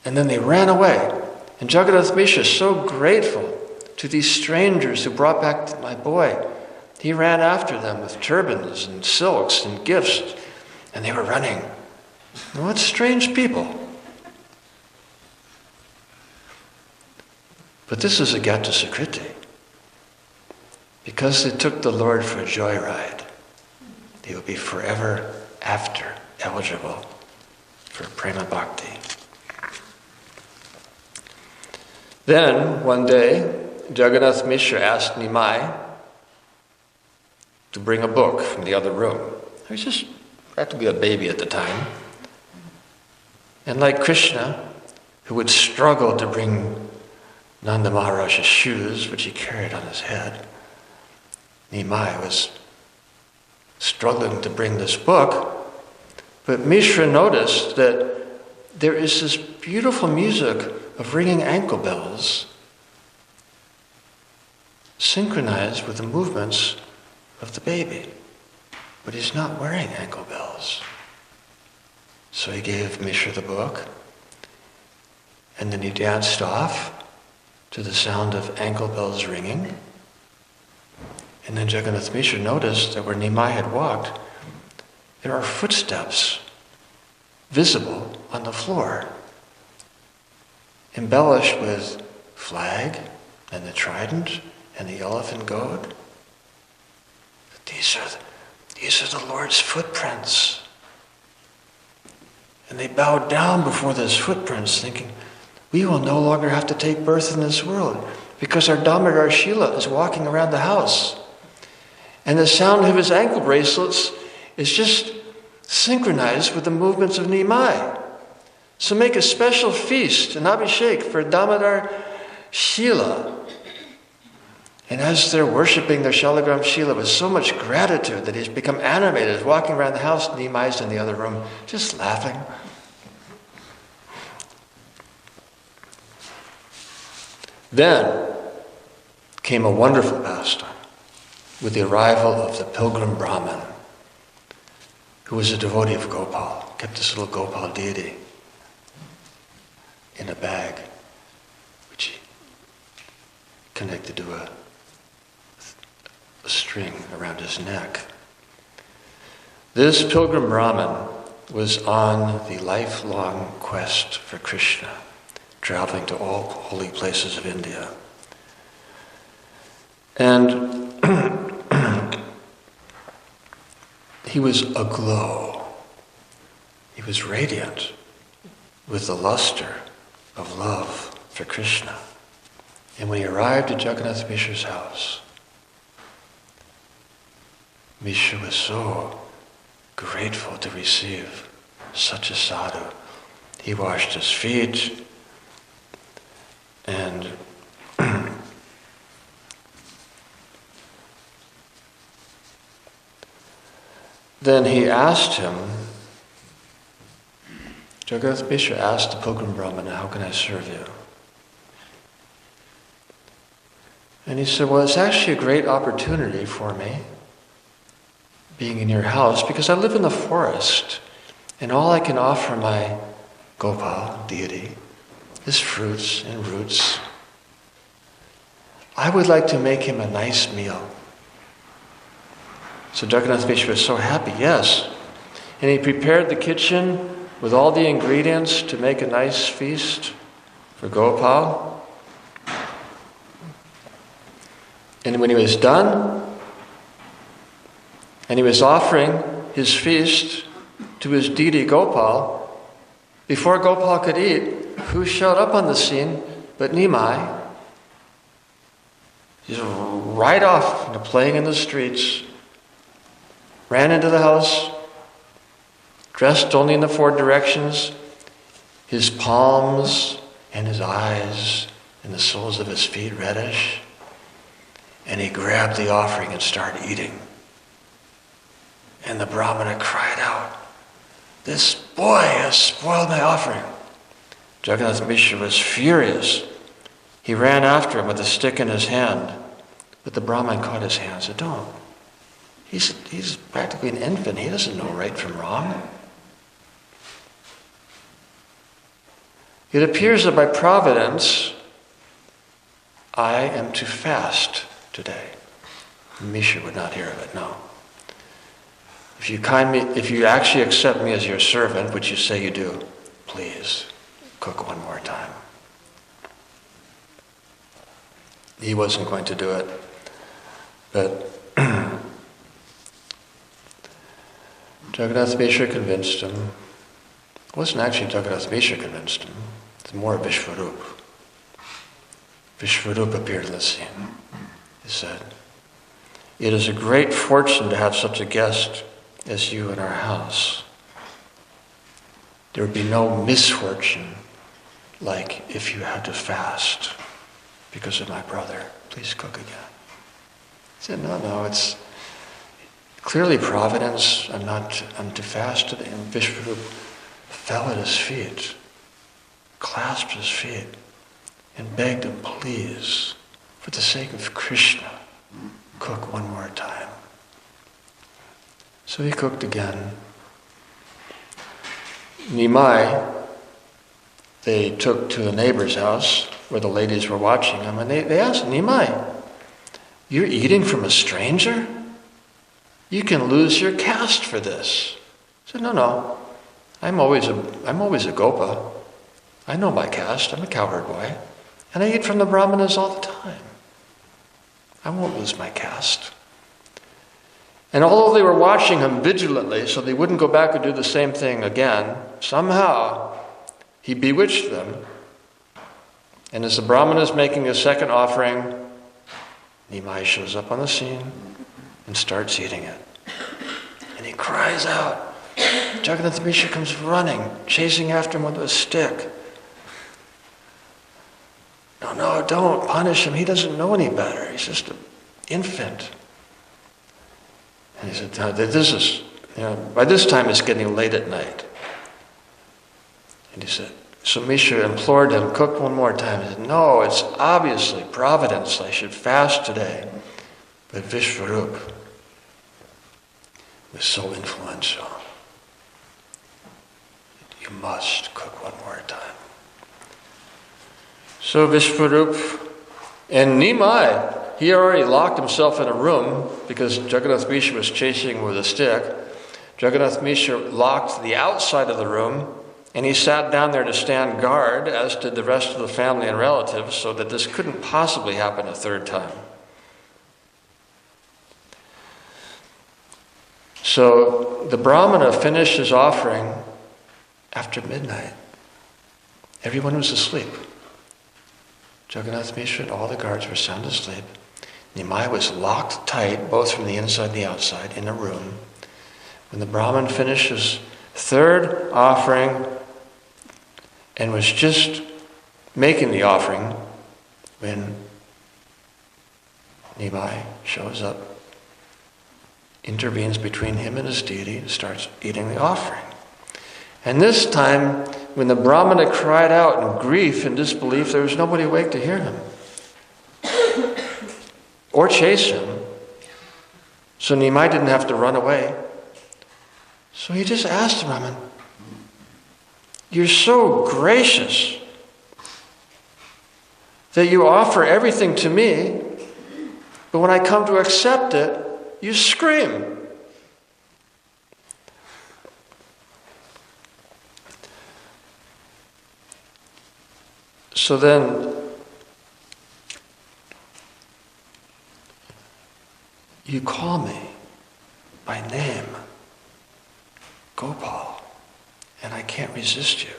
And then they ran away. And Jagannath Mishra, so grateful to these strangers who brought back my boy, he ran after them with turbans and silks and gifts, and they were running. And what strange people. But this is a Gata Sukriti. Because they took the Lord for a joyride, they will be forever after eligible for prema bhakti. Then, one day, Jagannath Mishra asked Nimai to bring a book from the other room. He was just practically a baby at the time. And like Krishna, who would struggle to bring Nanda Maharaj's shoes, which he carried on his head, Nimai was struggling to bring this book. But Mishra noticed that there is this beautiful music of ringing ankle bells synchronized with the movements of the baby. But he's not wearing ankle bells. So he gave Mishra the book, and then he danced off to the sound of ankle bells ringing. And then Jagannath Mishra noticed that where Nimai had walked, there are footsteps visible on the floor, embellished with flag and the trident and the elephant goad. These are the Lord's footprints. And they bowed down before those footprints, thinking, we will no longer have to take birth in this world because our Damodar Shila is walking around the house. And the sound of his ankle bracelets is just synchronized with the movements of Nimai. So make a special feast, an abhishek for Damodar Shila. And as they're worshipping their Shalagram Shila with so much gratitude that he's become animated, walking around the house, Nimai's in the other room, just laughing. Then came a wonderful pastime with the arrival of the pilgrim Brahmin, who was a devotee of Gopal, kept this little Gopal deity in a bag, which he connected to a string around his neck. This pilgrim Brahmin was on the lifelong quest for Krishna, traveling to all holy places of India. And he was aglow. He was radiant with the luster of love for Krishna. And when he arrived at Jagannath Mishra's house, Mishra was so grateful to receive such a sadhu. He washed his feet and then he asked him, Jagannath Mishra asked the pilgrim Brahmana, how can I serve you? And he said, well, it's actually a great opportunity for me, being in your house, because I live in the forest, and all I can offer my Gopal deity is fruits and roots. I would like to make him a nice meal. So Jagannath Mishra was so happy, yes. And he prepared the kitchen with all the ingredients to make a nice feast for Gopal. And when he was done, and he was offering his feast to his deity Gopal, before Gopal could eat, who showed up on the scene but Nimai? He's right off, playing in the streets, ran into the house, dressed only in the 4 directions, his palms and his eyes and the soles of his feet reddish, and he grabbed the offering and started eating. And the Brahmana cried out, "This boy has spoiled my offering." Jagannath Mishra was furious. He ran after him with a stick in his hand, but the Brahman caught his hand and said, "Don't. He's practically an infant. He doesn't know right from wrong." It appears that by providence, I am to fast today. Mishra would not hear of it, no. If you actually accept me as your servant, which you say you do, please cook one more time. He wasn't going to do it, but Jagannath Mishra convinced him. It wasn't actually Jagannath Mishra convinced him. It's more Vishvarup. Vishvarup appeared on the scene. He said, "It is a great fortune to have such a guest as you in our house. There would be no misfortune like if you had to fast because of my brother. Please cook again." He said, No, it's clearly providence. I'm to fast today. And Vishvarup fell at his feet, clasped his feet, and begged him, please, for the sake of Krishna, cook one more time. So he cooked again. Nimai, they took to the neighbor's house where the ladies were watching him, and they asked, Nimai, you're eating from a stranger? You can lose your caste for this. He said, no, I'm always a gopa. I know my caste, I'm a cowherd boy, and I eat from the brahmanas all the time. I won't lose my caste. And although they were watching him vigilantly so they wouldn't go back and do the same thing again, somehow he bewitched them. And as the Brahmana is making a second offering, Nimai shows up on the scene and starts eating it. And he cries out. Jagannath Mishra comes running, chasing after him with a stick. No, don't punish him. He doesn't know any better. He's just an infant. And he said, by this time it's getting late at night. And he said, so Mishra implored him, cook one more time. He said, no, it's obviously providence. I should fast today. But Vishvarup was so influential. You must cook one more time. So Vishvarup and Nimai, he already locked himself in a room because Jagannath Mishra was chasing him with a stick. Jagannath Mishra locked the outside of the room, and he sat down there to stand guard, as did the rest of the family and relatives, so that this couldn't possibly happen a third time. So the Brahmana finished his offering after midnight. Everyone was asleep. Jagannath Mishra and all the guards were sound asleep. Nimai was locked tight, both from the inside and the outside, in a room. When the Brahmin finished his third offering and was just making the offering, when Nimai shows up, intervenes between him and his deity, and starts eating the offering. And this time, when the Brahmana cried out in grief and disbelief, there was nobody awake to hear him or chase him. So Nimai didn't have to run away. So he just asked the Brahman, you're so gracious that you offer everything to me, but when I come to accept it, you scream. So then, you call me by name, Gopal, and I can't resist you.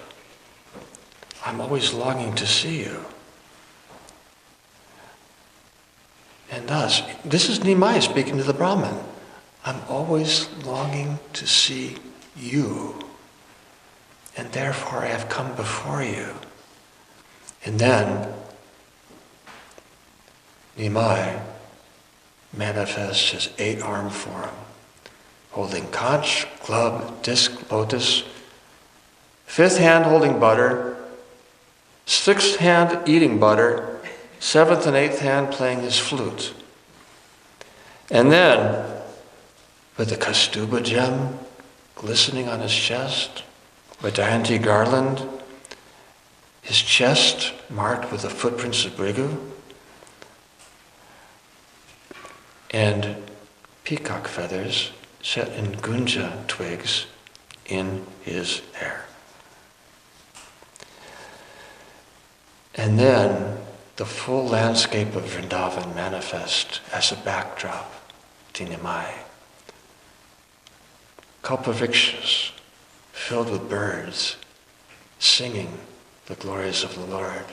I'm always longing to see you. And thus, this is Nimai speaking to the Brahmin. I'm always longing to see you, and therefore I have come before you. And then Nimai manifests his 8-armed form, holding conch, club, disc, lotus, 5th hand holding butter, 6th hand eating butter, 7th and 8th hand playing his flute. And then, with the Kaustubha gem glistening on his chest, with Dayanti garland, his chest marked with the footprints of Brigu, and peacock feathers set in gunja twigs in his hair. And then the full landscape of Vrindavan manifest as a backdrop to Nimai. Kalpavrikshas filled with birds singing the glories of the Lord.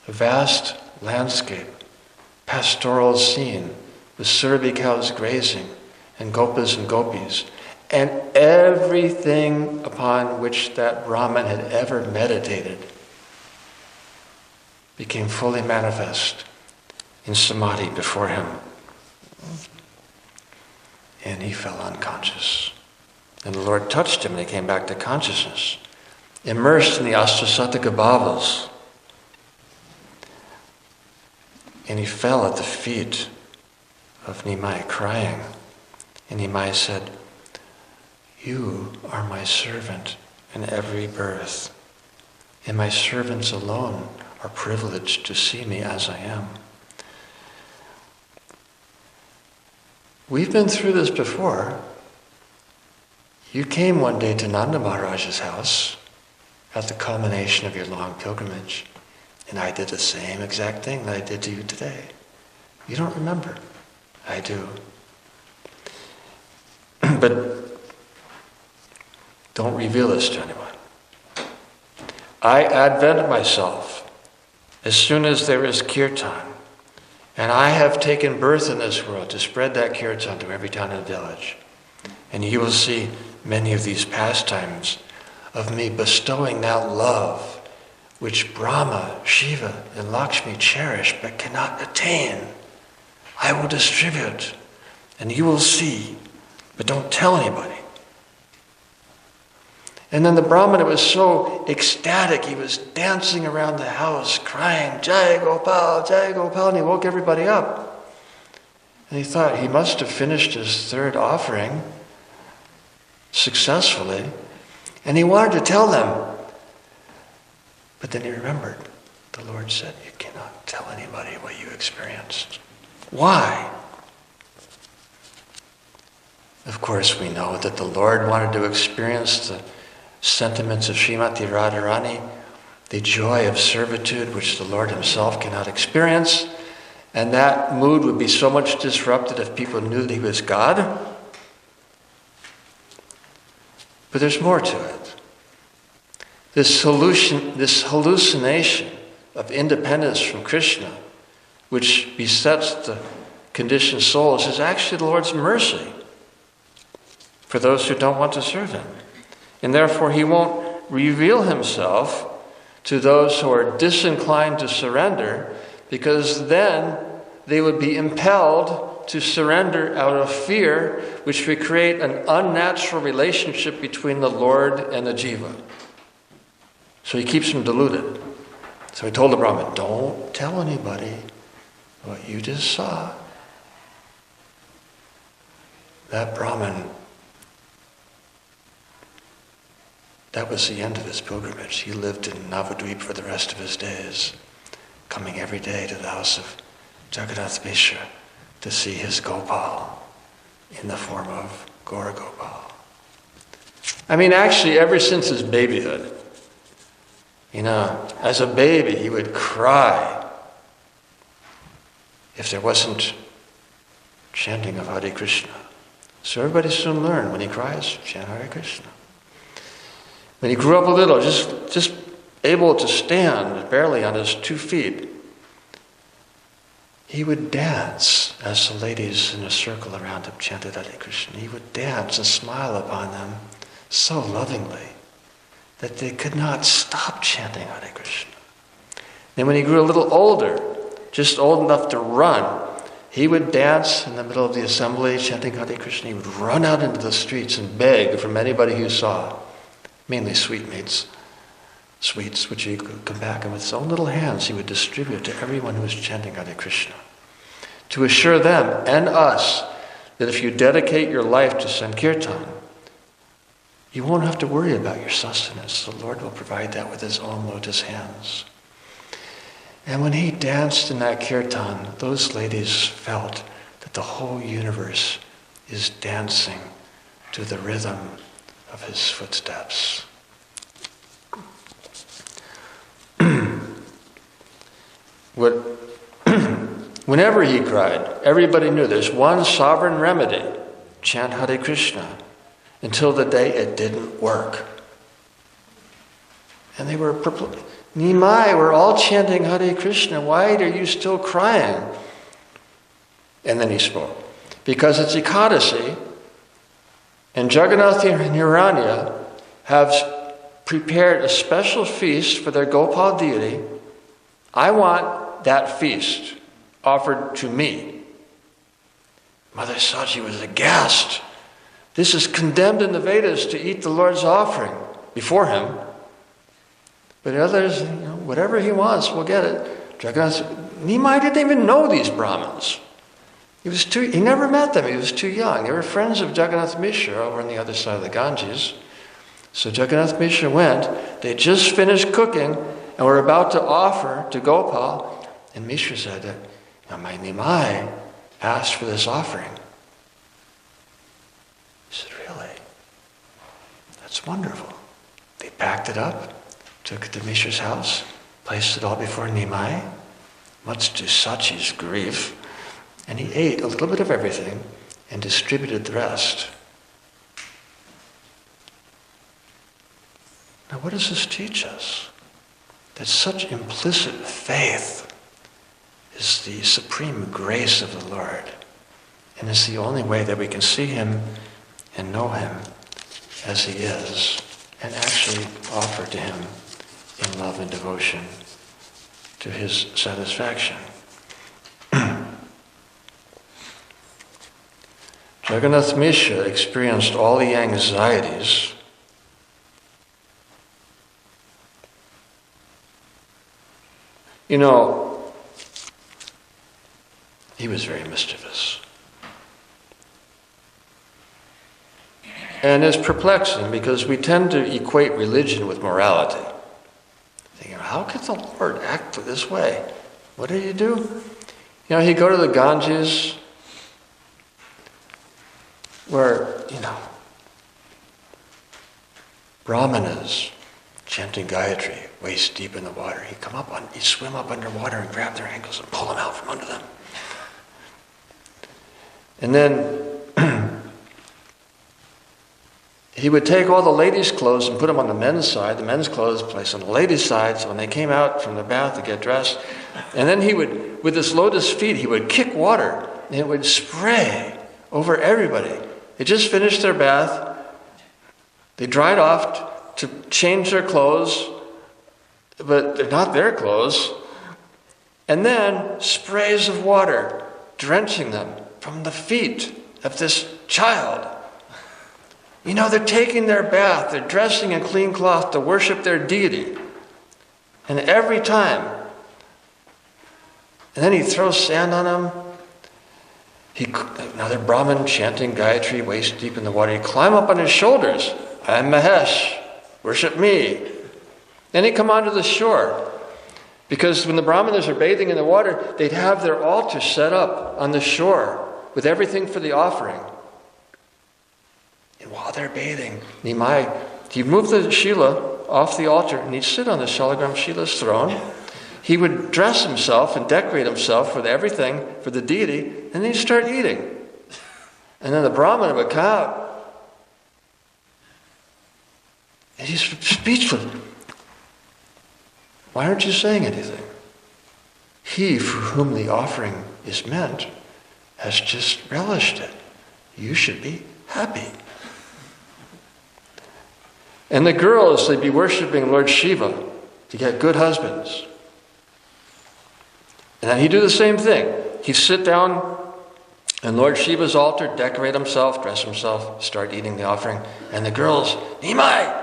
A vast landscape, pastoral scene with Surabhi cows grazing and gopas and gopis, and everything upon which that Brahman had ever meditated became fully manifest in samadhi before him. And he fell unconscious. And the Lord touched him and he came back to consciousness, immersed in the Astasataka bhavas. And he fell at the feet of Nimai, crying. And Nimai said, "You are my servant in every birth, and my servants alone are privileged to see me as I am." We've been through this before. You came one day to Nanda Maharaj's house at the culmination of your long pilgrimage, and I did the same exact thing that I did to you today. You don't remember. I do. But don't reveal this to anyone. I advent myself as soon as there is kirtan, and I have taken birth in this world to spread that kirtan to every town and village. And you will see many of these pastimes of me bestowing that love which Brahma, Shiva, and Lakshmi cherish but cannot attain. I will distribute, and you will see, but don't tell anybody. And then the Brahmana was so ecstatic, he was dancing around the house, crying, "Jai Gopal, Jai Gopal," and he woke everybody up. And he thought he must have finished his third offering successfully, and he wanted to tell them. But then he remembered, the Lord said, "You cannot tell anybody what you experienced." Why? Of course, we know that the Lord wanted to experience the sentiments of Srimati Radharani, the joy of servitude which the Lord himself cannot experience, and that mood would be so much disrupted if people knew that he was God. But there's more to it. This hallucination of independence from Krishna, which besets the conditioned souls, is actually the Lord's mercy for those who don't want to serve him. And therefore he won't reveal himself to those who are disinclined to surrender, because then they would be impelled to surrender out of fear, which would create an unnatural relationship between the Lord and the jiva. So he keeps them deluded. So he told the Brahmin, "Don't tell anybody what you just saw." That Brahmin, that was the end of his pilgrimage. He lived in Navadvip for the rest of his days, coming every day to the house of Jagannath Mishra to see his Gopal in the form of Gaura Gopal. I mean, actually, ever since his babyhood, as a baby, he would cry if there wasn't chanting of Hare Krishna. So everybody soon learned, when he cries, chant Hare Krishna. When he grew up a little, just able to stand barely on his 2 feet, he would dance as the ladies in a circle around him chanted Hare Krishna. He would dance and smile upon them so lovingly that they could not stop chanting Hare Krishna. Then when he grew a little older, just old enough to run, he would dance in the middle of the assembly chanting Hare Krishna. He would run out into the streets and beg from anybody who saw, mainly sweetmeats, sweets which he could come back, and with his own little hands he would distribute to everyone who was chanting Hare Krishna, to assure them and us that if you dedicate your life to Sankirtan, you won't have to worry about your sustenance. The Lord will provide that with his own lotus hands. And when he danced in that kirtan, those ladies felt that the whole universe is dancing to the rhythm of his footsteps. Whenever he cried, everybody knew there's one sovereign remedy: chant Hare Krishna, until the day it didn't work. And they were perplexed. "Nimai, we're all chanting Hare Krishna. Why are you still crying?" And then he spoke. "Because it's Ekadasi, and Jagannath and Hiranya have prepared a special feast for their Gopal deity. I want that feast offered to me." Mother Saji was aghast. This is condemned in the Vedas, to eat the Lord's offering before him. But others, whatever he wants, we'll get it. Jagannath Nimai didn't even know these Brahmins. He never met them. He was too young. They were friends of Jagannath Mishra over on the other side of the Ganges. So Jagannath Mishra went. They just finished cooking and were about to offer to Gopal. And Mishra said that, my Nimai asked for this offering. He said, really? That's wonderful. They packed it up, took it to Mishra's house, placed it all before Nimai, much to Sachi's grief, and he ate a little bit of everything and distributed the rest. Now what does this teach us? That such implicit faith is the supreme grace of the Lord, and is the only way that we can see Him and know Him as He is, and actually offer to Him in love and devotion to His satisfaction. Jagannath Mishra experienced all the anxieties he was very mischievous. And it's perplexing because we tend to equate religion with morality. Thinking, how could the Lord act this way? What did He do? He'd go to the Ganges where, brahmanas chanting Gayatri, waist deep in the water. He'd swim up underwater and grab their ankles and pull them out from under them. And then he would take all the ladies' clothes and put them on the men's side, the men's clothes placed on the ladies' side, so when they came out from the bath to get dressed. And then he would, with his lotus feet, he would kick water and it would spray over everybody. They just finished their bath. They dried off to change their clothes, but they're not their clothes. And then sprays of water drenching them from the feet of this child. They're taking their bath, they're dressing in clean cloth to worship their deity. And every time, and then he throws sand on them. Another Brahmin chanting Gayatri, waist deep in the water. He'd climb up on his shoulders. I'm Mahesh, worship me. Then he'd come onto the shore. Because when the Brahmanas are bathing in the water, they'd have their altar set up on the shore with everything for the offering. And while they're bathing, Nimai, he'd move the Shila off the altar and he'd sit on the Shalagram Shila's throne. He would dress himself and decorate himself with everything for the deity, and then he'd start eating. And then the Brahmana would come out. And he's speechless. Why aren't you saying anything? He for whom the offering is meant has just relished it. You should be happy. And the girls, they'd be worshiping Lord Shiva to get good husbands. And then he'd do the same thing. He'd sit down on Lord Shiva's altar, decorate himself, dress himself, start eating the offering. And the girls, Nimai,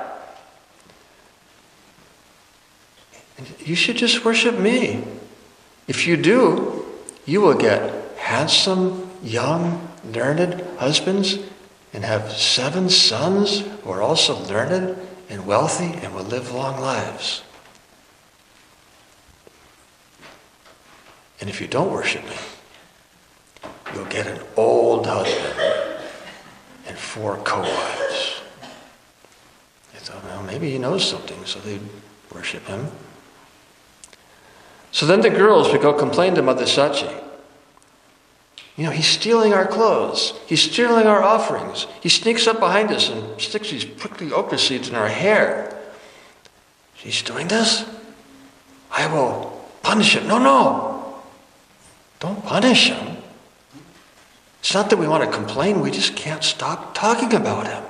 you should just worship me. If you do, you will get handsome, young, learned husbands and have 7 sons who are also learned and wealthy and will live long lives. And if you don't worship me, you'll get an old husband and 4 co-wives. They thought, well, maybe he knows something, so they'd worship him. So then the girls would go complain to Mother Sachi. He's stealing our clothes. He's stealing our offerings. He sneaks up behind us and sticks these prickly okra seeds in our hair. He's doing this? I will punish him. No. Don't punish him. It's not that we want to complain. We just can't stop talking about him.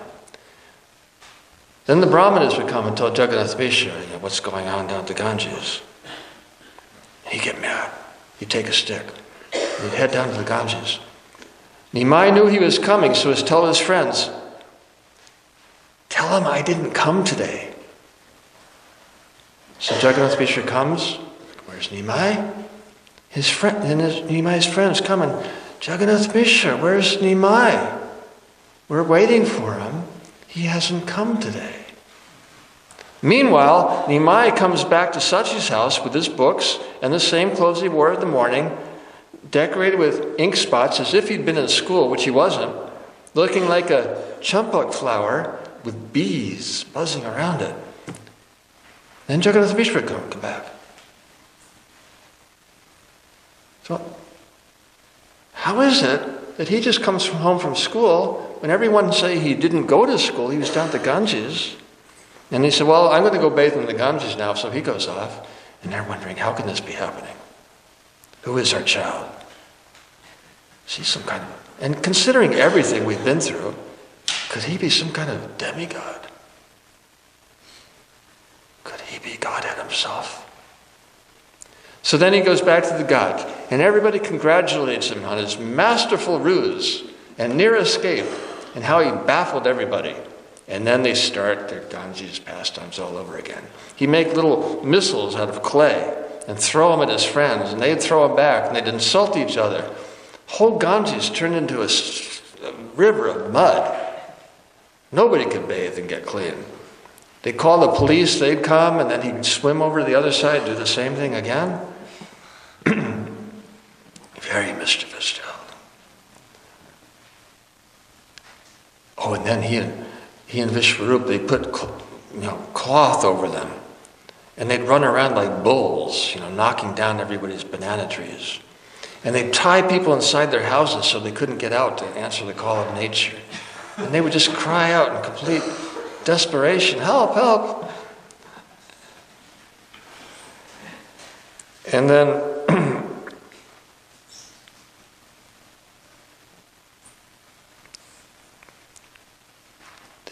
Then the Brahmanas would come and tell Jagannath Mishra what's going on down at the Ganges. And he'd get mad. He'd take a stick. He'd head down to the Ganges. Nimai knew he was coming, so he'd tell his friends, tell him I didn't come today. So Jagannath Mishra comes. Where's Nimai? Nimai's friends come and, Jagannath Mishra, where's Nimai? We're waiting for him. He hasn't come today. Meanwhile, Nimai comes back to Sachi's house with his books and the same clothes he wore in the morning, decorated with ink spots as if he'd been in school, which he wasn't, looking like a champak flower with bees buzzing around it. Then Jagannath Mishra come back. So, how is it that he just comes home from school when everyone say he didn't go to school, he was down at the Ganges? And he said, well, I'm going to go bathe in the Ganges now, so he goes off. And they're wondering, how can this be happening? Who is our child? She's some kind of... And considering everything we've been through, could he be some kind of demigod? Could he be Godhead himself? So then he goes back to the Ghat, and everybody congratulates him on his masterful ruse and near escape, and how he baffled everybody. And then they start their Ganges pastimes all over again. He'd make little missiles out of clay and throw them at his friends, and they'd throw them back, and they'd insult each other. Whole Ganges turned into a river of mud. Nobody could bathe and get clean. They'd call the police, they'd come, and then he'd swim over to the other side, do the same thing again. Very mischievous child. Oh, and then he and Vishwarup, they put cloth over them. And they'd run around like bulls, knocking down everybody's banana trees. And they'd tie people inside their houses so they couldn't get out to answer the call of nature. And they would just cry out in complete desperation, help, help. And then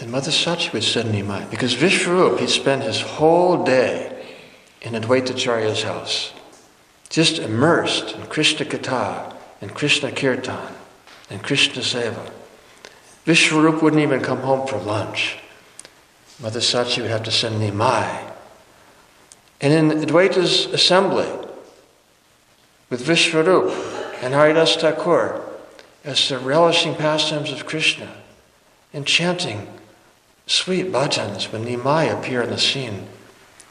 Mother Sachi would send Nimai, because Vishwarup, he'd spend his whole day in Advaitacharya's house, just immersed in Krishna Katha and Krishna Kirtan and Krishna Seva. Vishwarup wouldn't even come home for lunch. Mother Sachi would have to send Nimai. And in Advaita's assembly, with Vishwarup and Haridas Thakur, as they're relishing pastimes of Krishna and chanting sweet bhajans, when Nimai appear on the scene,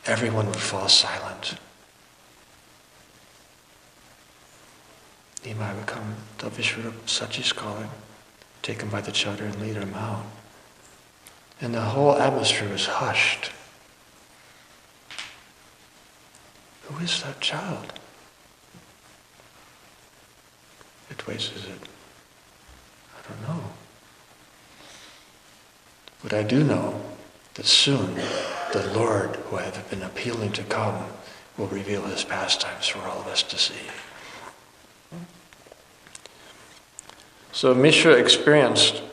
everyone would fall silent. Nimai would come to Vishwarup, Sachi's calling, take him by the chadar and lead him out. And the whole atmosphere was hushed. Who is that child? Which ways is it? I don't know. But I do know that soon the Lord, who I have been appealing to come, will reveal his pastimes for all of us to see. So Mishra experienced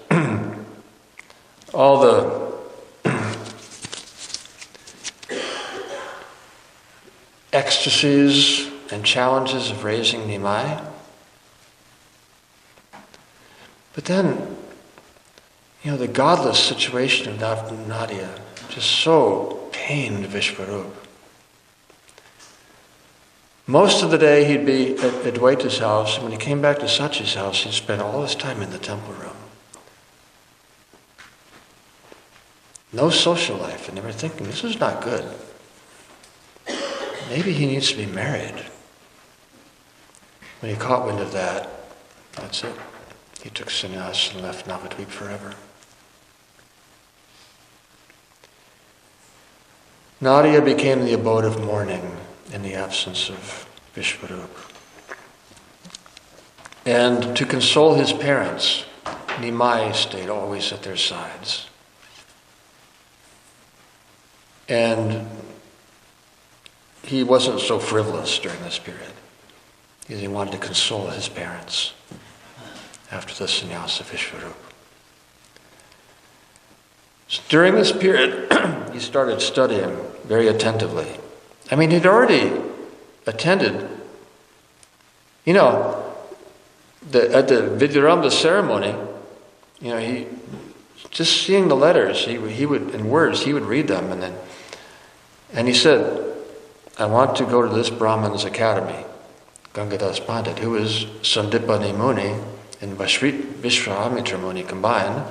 all the ecstasies and challenges of raising Nimai. But then, the godless situation of Nadia just so pained Vishwarup. Most of the day he'd be at Advaita's house, and when he came back to Sachi's house, he'd spend all his time in the temple room. No social life, and they were thinking, this is not good. Maybe he needs to be married. When he caught wind of that, that's it. He took sannyas and left Navadvip forever. Nadia became the abode of mourning in the absence of Vishwarup. And to console his parents, Nimai stayed always at their sides. And he wasn't so frivolous during this period, because he wanted to console his parents after the sannyas of Vishwarup. So during this period, he started studying very attentively. I mean, he'd already attended, at the Vidyarambha ceremony, he just seeing the letters, he would, in words, he would read them, and he said, I want to go to this Brahman's academy. Gangadas Pandit, who was Sandipani Muni and Vishwamitra Muni combined.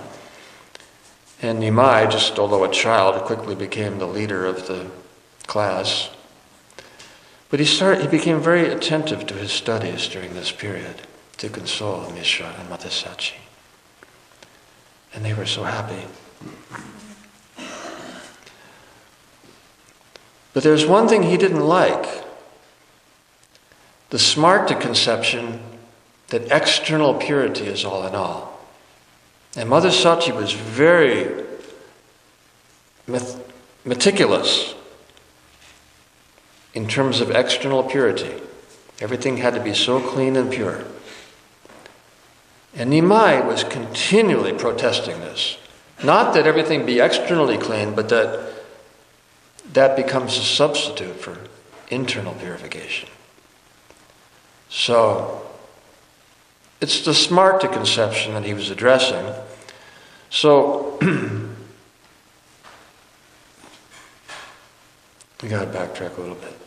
And Nimai, just although a child, quickly became the leader of the class. But he became very attentive to his studies during this period to console Mishra and Mata Sachi. And they were so happy. But there's one thing he didn't like. The Smarta conception that external purity is all in all. And Mother Sachi was very meticulous in terms of external purity. Everything had to be so clean and pure. And Nimai was continually protesting this. Not that everything be externally clean, but that becomes a substitute for internal purification. So, it's the Smarta conception that he was addressing. So, we got to backtrack a little bit.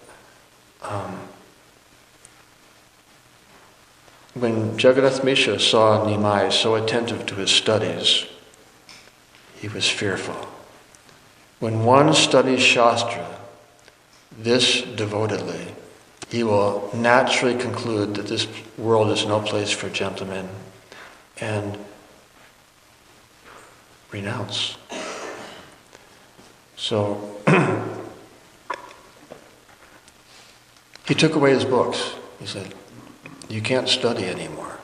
When Jagannath Mishra saw Nimai so attentive to his studies, he was fearful. When one studies Shastra this devotedly, he will naturally conclude that this world is no place for gentlemen and renounce. So, he took away his books. He said, "You can't study anymore."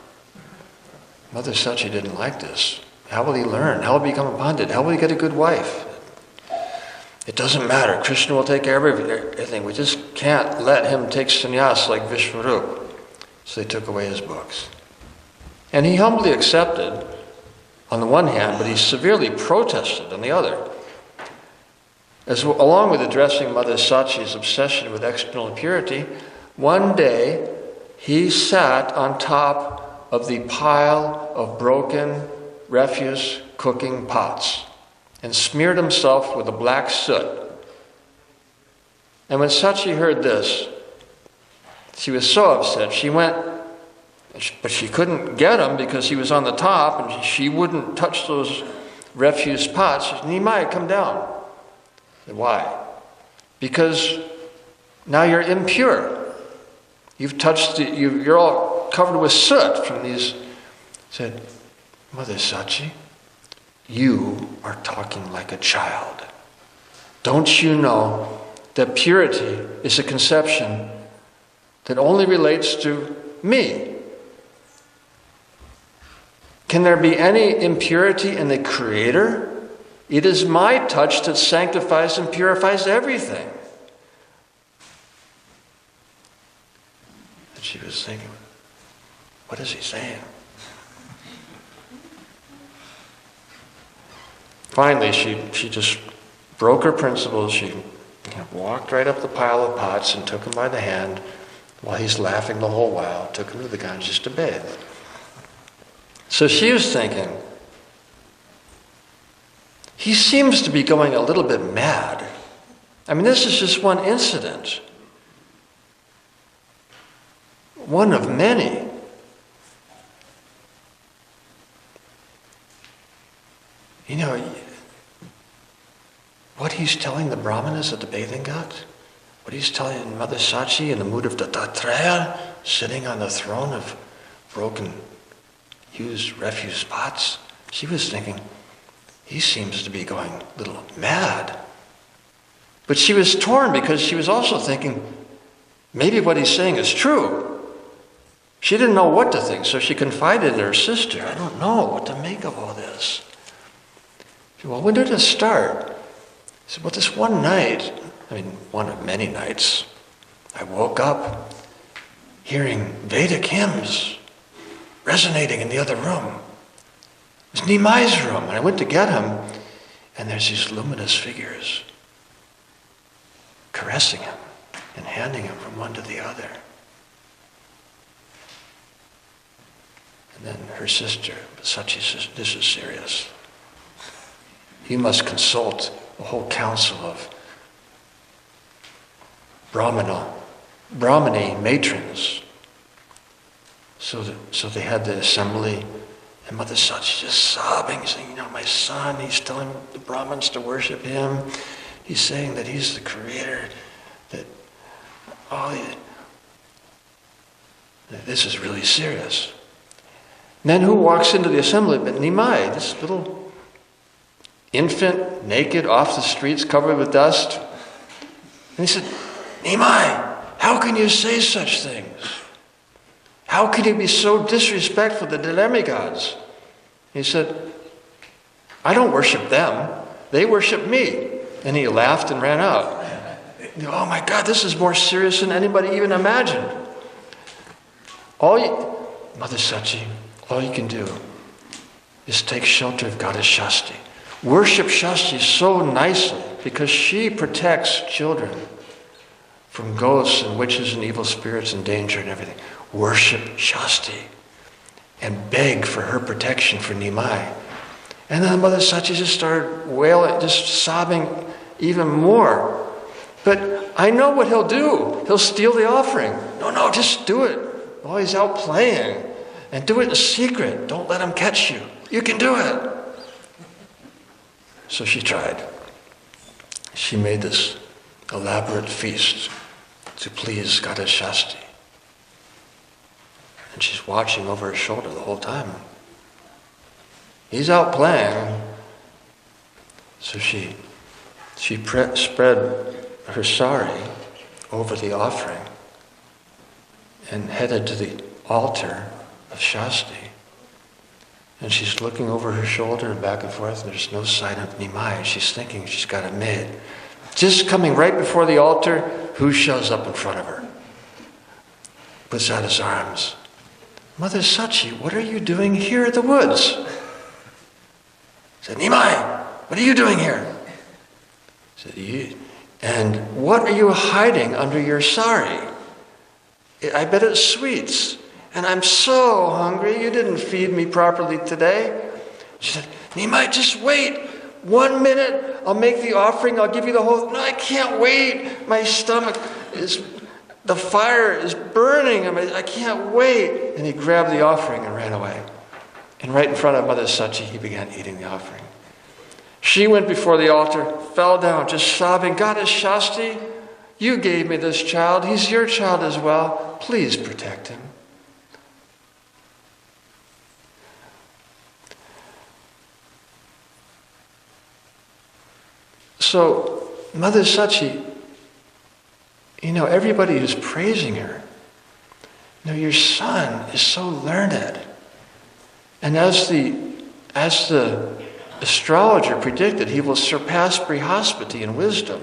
Mother Sachi didn't like this. How will he learn? How will he become a pandit? How will he get a good wife? It doesn't matter. Krishna will take care of everything. We just can't let him take sannyas like Vishwarup. So they took away his books. And he humbly accepted on the one hand, but he severely protested on the other. Along with addressing Mother Sachi's obsession with external purity, one day he sat on top of the pile of broken refuse cooking pots and smeared himself with a black soot. And when Sachi heard this, she was so upset. She went, but she couldn't get him because he was on the top and she wouldn't touch those refuse pots. She said, "Nimai, come down." I said, "Why?" "Because now you're impure. You've touched, you're all covered with soot from these." I said, "Mother Sachi, you are talking like a child. Don't you know that purity is a conception that only relates to me? Can there be any impurity in the Creator? It is my touch that sanctifies and purifies everything." And she was thinking, what is he saying? Finally, she just broke her principles. She walked right up the pile of pots and took him by the hand while he's laughing the whole while, took him to the Ganges to bathe. So she was thinking, he seems to be going a little bit mad. I mean, this is just one incident. One of many. You know, what he's telling the brahmanas at the bathing ghats, what he's telling Mother Sachi in the mood of Dattatreya, sitting on the throne of broken, used refuse pots, she was thinking, he seems to be going a little mad. But she was torn because she was also thinking, maybe what he's saying is true. She didn't know what to think, so she confided in her sister, "I don't know what to make of all this." She said, "Well, when did it start?" He said, "Well, this one night, one of many nights, I woke up hearing Vedic hymns resonating in the other room. It was Nimai's room, and I went to get him, and there's these luminous figures caressing him and handing him from one to the other." And then her sister, Sachi says, "This is serious. You must consult a whole council of Brahmani matrons So they had the assembly, and Mother Sachi just sobbing, saying, my son, he's telling the Brahmins to worship him. He's saying that he's the creator, that this is really serious. And then who walks into the assembly but Nimai, this little infant, naked, off the streets, covered with dust. And he said, Nimai, how can you say such things? How can you be so disrespectful to the demigods? He said, I don't worship them. They worship me. And he laughed and ran out. Oh my God, this is more serious than anybody even imagined. Mother Sachi, all you can do is take shelter of Goddess Shasti. Worship Shasti so nicely because she protects children from ghosts and witches and evil spirits and danger and everything. Worship Shasti and beg for her protection for Nimai. And then Mother Sachi just started wailing, just sobbing even more. But I know what he'll do. He'll steal the offering. No, just do it while he's out playing. And do it in secret. Don't let him catch you. You can do it. So she tried. She made this elaborate feast to please Goddess Shasti. And she's watching over her shoulder the whole time. He's out playing. So she spread her sari over the offering and headed to the altar of Shasti. And she's looking over her shoulder and back and forth, and there's no sign of Nimai. She's thinking she's got a maid. Just coming right before the altar, who shows up in front of her? Puts out his arms. Mother Sachi, what are you doing here in the woods? Said, Nimai, what are you doing here? Said, and what are you hiding under your sari? I bet it's sweets. And I'm so hungry, you didn't feed me properly today. She said, Nimai, just wait. 1 minute, I'll make the offering, I'll give you the whole... No, I can't wait. My stomach is... The fire is burning. I can't wait. And he grabbed the offering and ran away. And right in front of Mother Sachi, he began eating the offering. She went before the altar, fell down, just sobbing, Goddess Shasti, you gave me this child. He's your child as well. Please protect him. So, Mother Sachi, everybody is praising her. Your son is so learned. And as the astrologer predicted, he will surpass Brihaspati in wisdom.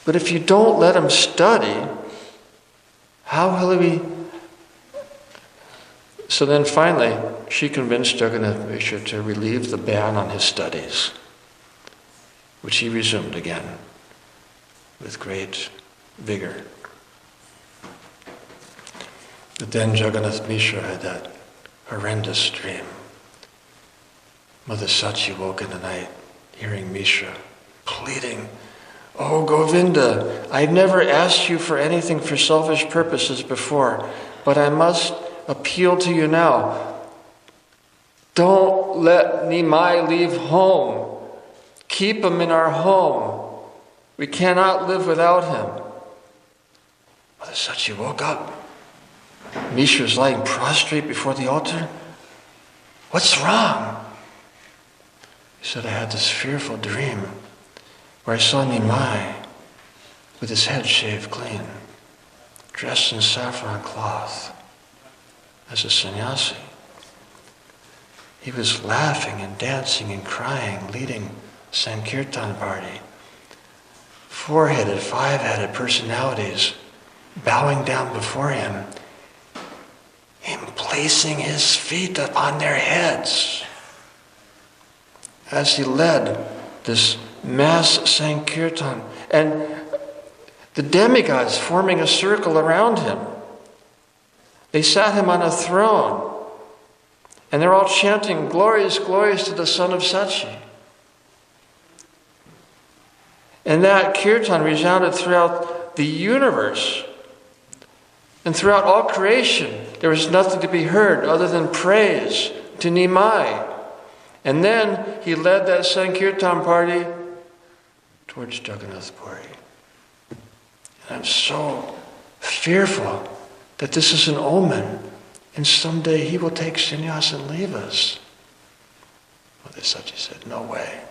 But if you don't let him study, how will he... So then finally, she convinced Jagannath Mishra to relieve the ban on his studies, which he resumed again with great vigor. But then Jagannath Mishra had that horrendous dream. Mother Sachi woke in the night, hearing Mishra pleading, Oh Govinda, I've never asked you for anything for selfish purposes before, but I must appeal to you now. Don't let Nimai leave home. Keep him in our home. We cannot live without him. Mother Sachi woke up. Mishra was lying prostrate before the altar. What's wrong? He said, I had this fearful dream where I saw Nimai with his head shaved clean, dressed in saffron cloth as a sannyasi. He was laughing and dancing and crying, leading Sankirtan party. 4-headed, 5-headed personalities bowing down before him, placing his feet upon their heads as he led this mass Sankirtan, and the demigods forming a circle around him. They sat him on a throne, and they're all chanting, Glorious, glorious to the Son of Sachi. And that kirtan resounded throughout the universe. And throughout all creation, there was nothing to be heard other than praise to Nimai. And then he led that Sankirtan party towards Jagannath Puri. And I'm so fearful that this is an omen, and someday he will take sannyas and leave us. Mother Sachi said, no way.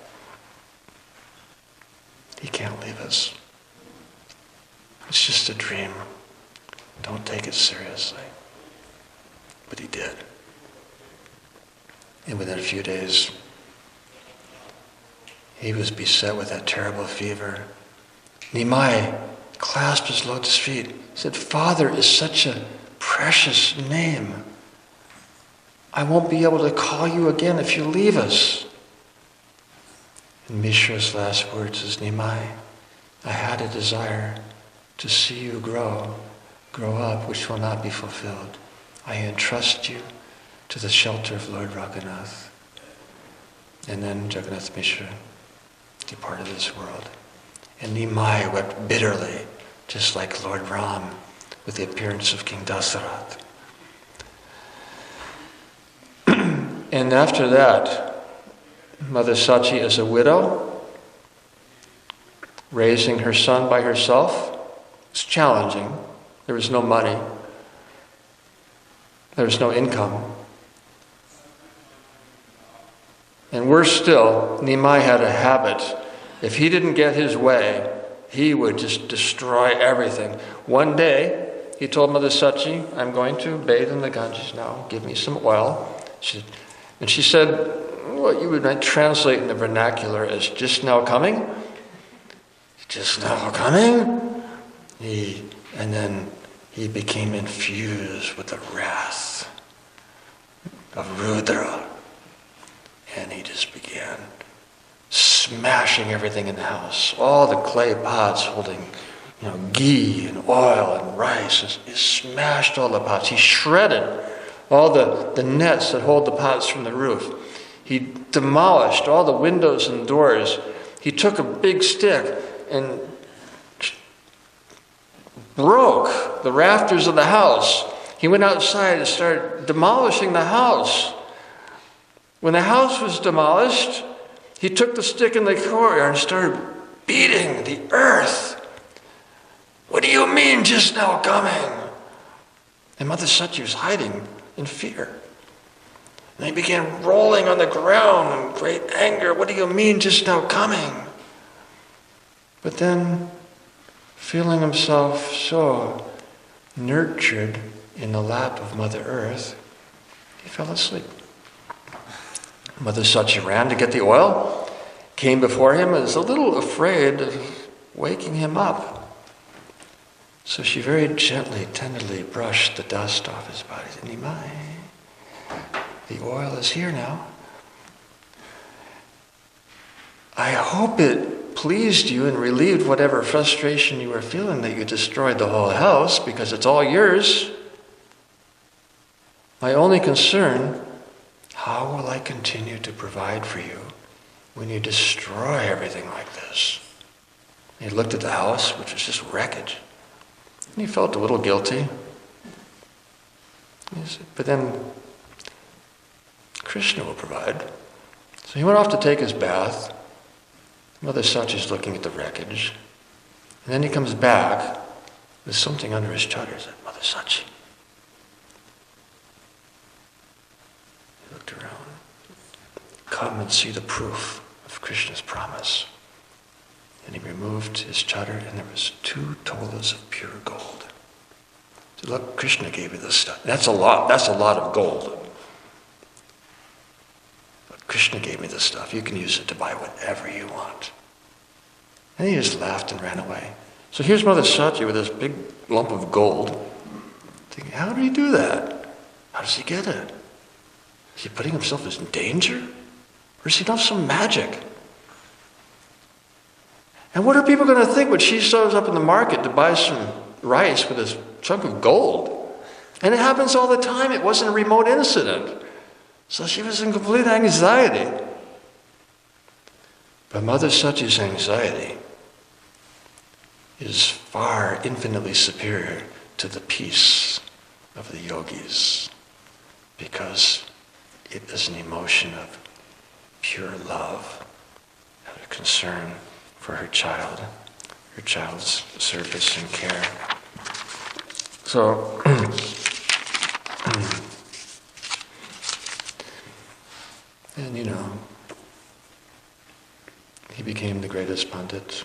He can't leave us. It's just a dream. Don't take it seriously. But he did. And within a few days, he was beset with that terrible fever. Nimai clasped his lotus feet. He said, Father is such a precious name. I won't be able to call you again if you leave us. And Mishra's last words is, Nimai, I had a desire to see you grow up, which will not be fulfilled. I entrust you to the shelter of Lord Raghunath. And then Jagannath Mishra departed this world. And Nimai wept bitterly, just like Lord Ram, with the appearance of King Dasarath. And after that, Mother Sachi is a widow, raising her son by herself. It's challenging. There was no money. There was no income. And worse still, Nimai had a habit. If he didn't get his way, he would just destroy everything. One day, he told Mother Sachi, I'm going to bathe in the Ganges now. Give me some oil. And she said, what you would translate in the vernacular as just now coming. Just now coming? And then he became infused with the wrath of Rudra. And he just began smashing everything in the house. All the clay pots holding, ghee and oil and rice. He smashed all the pots. He shredded all the nets that hold the pots from the roof. He demolished all the windows and doors. He took a big stick and broke the rafters of the house. He went outside and started demolishing the house. When the house was demolished, he took the stick in the courtyard and started beating the earth. What do you mean just now coming? And Mother Sachi was hiding in fear. And he began rolling on the ground in great anger. What do you mean just now coming? But then, feeling himself so nurtured in the lap of Mother Earth, he fell asleep. Mother Sachi ran to get the oil, came before him, and was a little afraid of waking him up. So she very gently, tenderly brushed the dust off his body. Said, Nimai, the oil is here now. I hope it pleased you and relieved whatever frustration you were feeling that you destroyed the whole house, because it's all yours. My only concern, how will I continue to provide for you when you destroy everything like this? And he looked at the house, which was just wreckage. And he felt a little guilty. He said, but then Krishna will provide. So he went off to take his bath. Mother Sachi's looking at the wreckage. And then he comes back with something under his chadar. He said, Mother Sachi. He looked around. Come and see the proof of Krishna's promise. And he removed his chadar, and there was 2 tolas of pure gold. He said, look, Krishna gave you this stuff. That's a lot of gold. But Krishna gave me this stuff. You can use it to buy whatever you want. And he just laughed and ran away. So here's Mother Sachi with this big lump of gold. Thinking, how did he do that? How does he get it? Is he putting himself in danger? Or does he know some magic? And what are people going to think when she shows up in the market to buy some rice with this chunk of gold? And it happens all the time. It wasn't a remote incident. So she was in complete anxiety. But Mother Sachi's anxiety is far infinitely superior to the peace of the yogis, because it is an emotion of pure love and a concern for her child's service and care. So, and he became the greatest Pandit.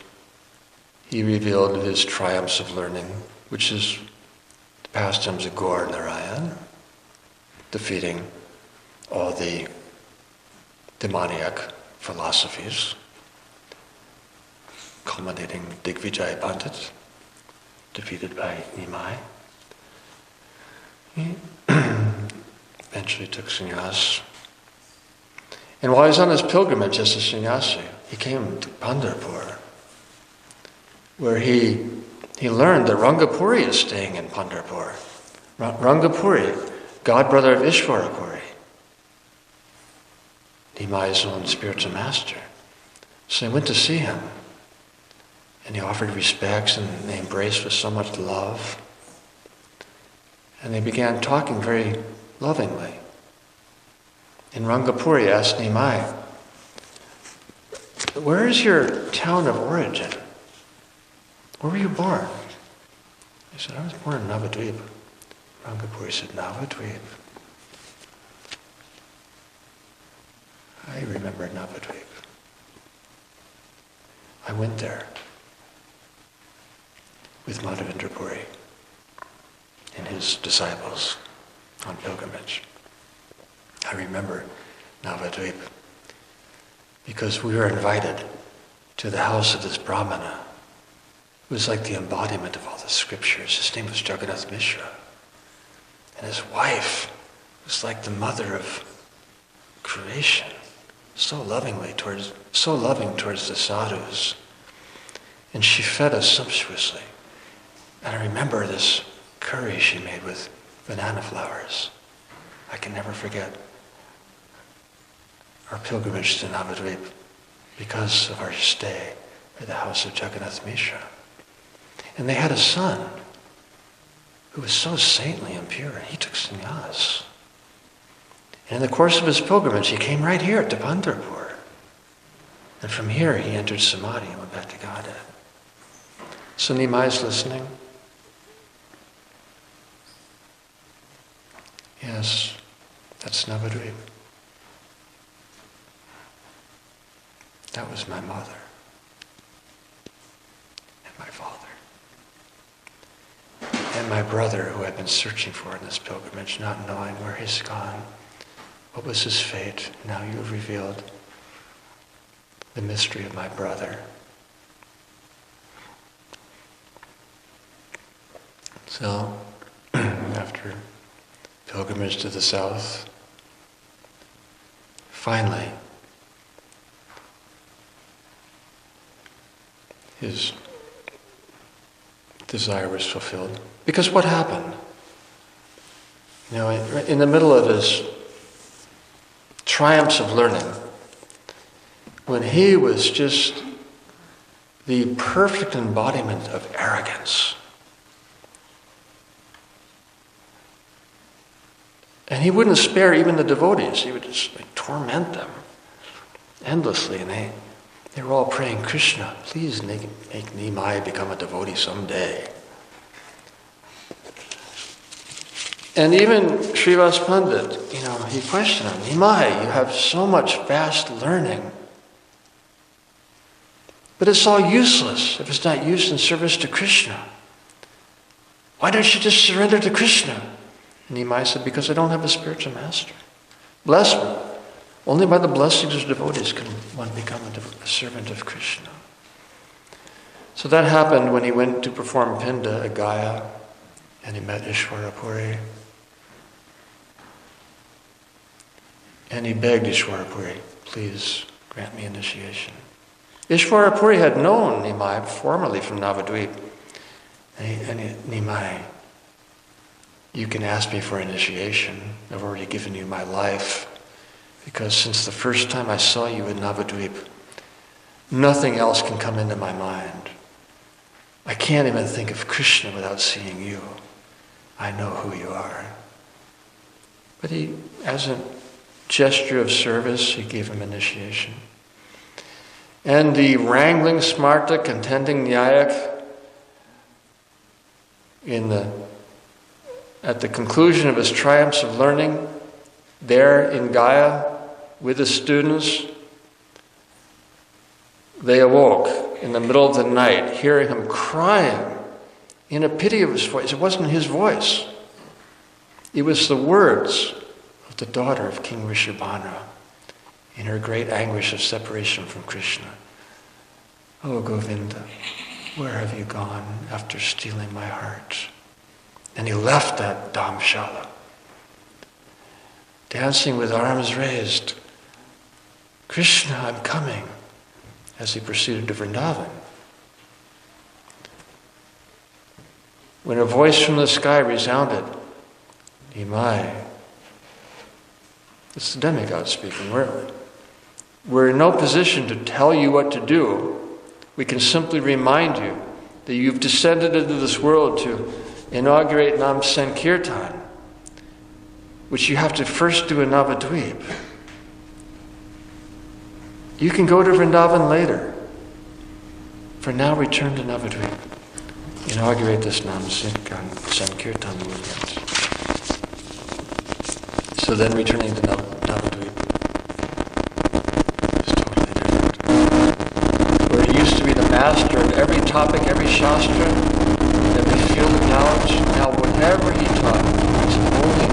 He revealed his triumphs of learning, which is the pastimes of Gaura Narayan, defeating all the demoniac philosophies, culminating Digvijaya Pandit, defeated by Nimai. He eventually took sannyas. And while he was on his pilgrimage as a sannyasi, he came to Pandharpur, where he learned that Rangapuri is staying in Pandharpur. Rangapuri, godbrother of Ishwarapuri, Nimai's own spiritual master. So he went to see him, and he offered respects, and they embraced with so much love. And they began talking very lovingly. And Rangapuri asked Nimai, "Where is your town of origin? Where were you born?" He said, "I was born in Navadvip." Rangapuri said, "Navadvip? I remember Navadvip. I went there with Madhavendra Puri and his disciples on pilgrimage. I remember Navadvip because we were invited to the house of this Brahmana. It was like the embodiment of all the scriptures. His name was Jagannath Mishra. And his wife was like the mother of creation, so loving towards the sadhus. And she fed us sumptuously. And I remember this curry she made with banana flowers. I can never forget our pilgrimage to Navadvip because of our stay at the house of Jagannath Mishra. And they had a son who was so saintly and pure, and he took sannyas. And in the course of his pilgrimage, he came right here to Pandharpur. And from here, he entered Samadhi and went back to Godhead. So Nimai's listening. Yes, that's Navadvip. That was my mother and my father and my brother, who I've been searching for in this pilgrimage, not knowing where he's gone. What was his fate? Now you have revealed the mystery of my brother. So, after pilgrimage to the south, finally, his desire was fulfilled. Because what happened? In the middle of his triumphs of learning, when he was just the perfect embodiment of arrogance, and he wouldn't spare even the devotees. He would just torment them endlessly, and they were all praying, "Krishna, please make Nimai become a devotee someday." And even Srivas Pandit, he questioned him, "Nimai, you have so much vast learning, but it's all useless if it's not used in service to Krishna. Why don't you just surrender to Krishna?" And Nimai said, "Because I don't have a spiritual master. Bless me. Only by the blessings of devotees can one become a servant of Krishna." So that happened when he went to perform Pinda at Gaya, and he met Ishwarapuri. And he begged Ishwarapuri, "Please grant me initiation." Ishwarapuri had known Nimai formerly from Navadvip. And Nimai, "You can ask me for initiation. I've already given you my life. Because since the first time I saw you in Navadvip, nothing else can come into my mind. I can't even think of Krishna without seeing you. I know who you are. But he, as a gesture of service, he gave him initiation. And the wrangling Smarta contending Nyayak at the conclusion of his triumphs of learning, there in Gaya with his students, they awoke in the middle of the night, hearing him crying in a pity of his voice. It wasn't his voice. It was the words of the daughter of King Rishabhana in her great anguish of separation from Krishna. Oh Govinda, where have you gone after stealing my heart? And he left that dhamshala, dancing with arms raised. Krishna, I'm coming, as he proceeded to Vrindavan. When a voice from the sky resounded, Imai, it's the demigod speaking. We're in no position to tell you what to do. We can simply remind you that you've descended into this world to inaugurate Nam Sankirtan, which you have to first do in Navadvip. You can go to Vrindavan later. For now, return to Navadvip. Inaugurate this Nam Sankirtan movement. So then returning to Navadvip is totally different. Where he used to be the master of every topic, every shastra, every field of knowledge, now whatever he taught was only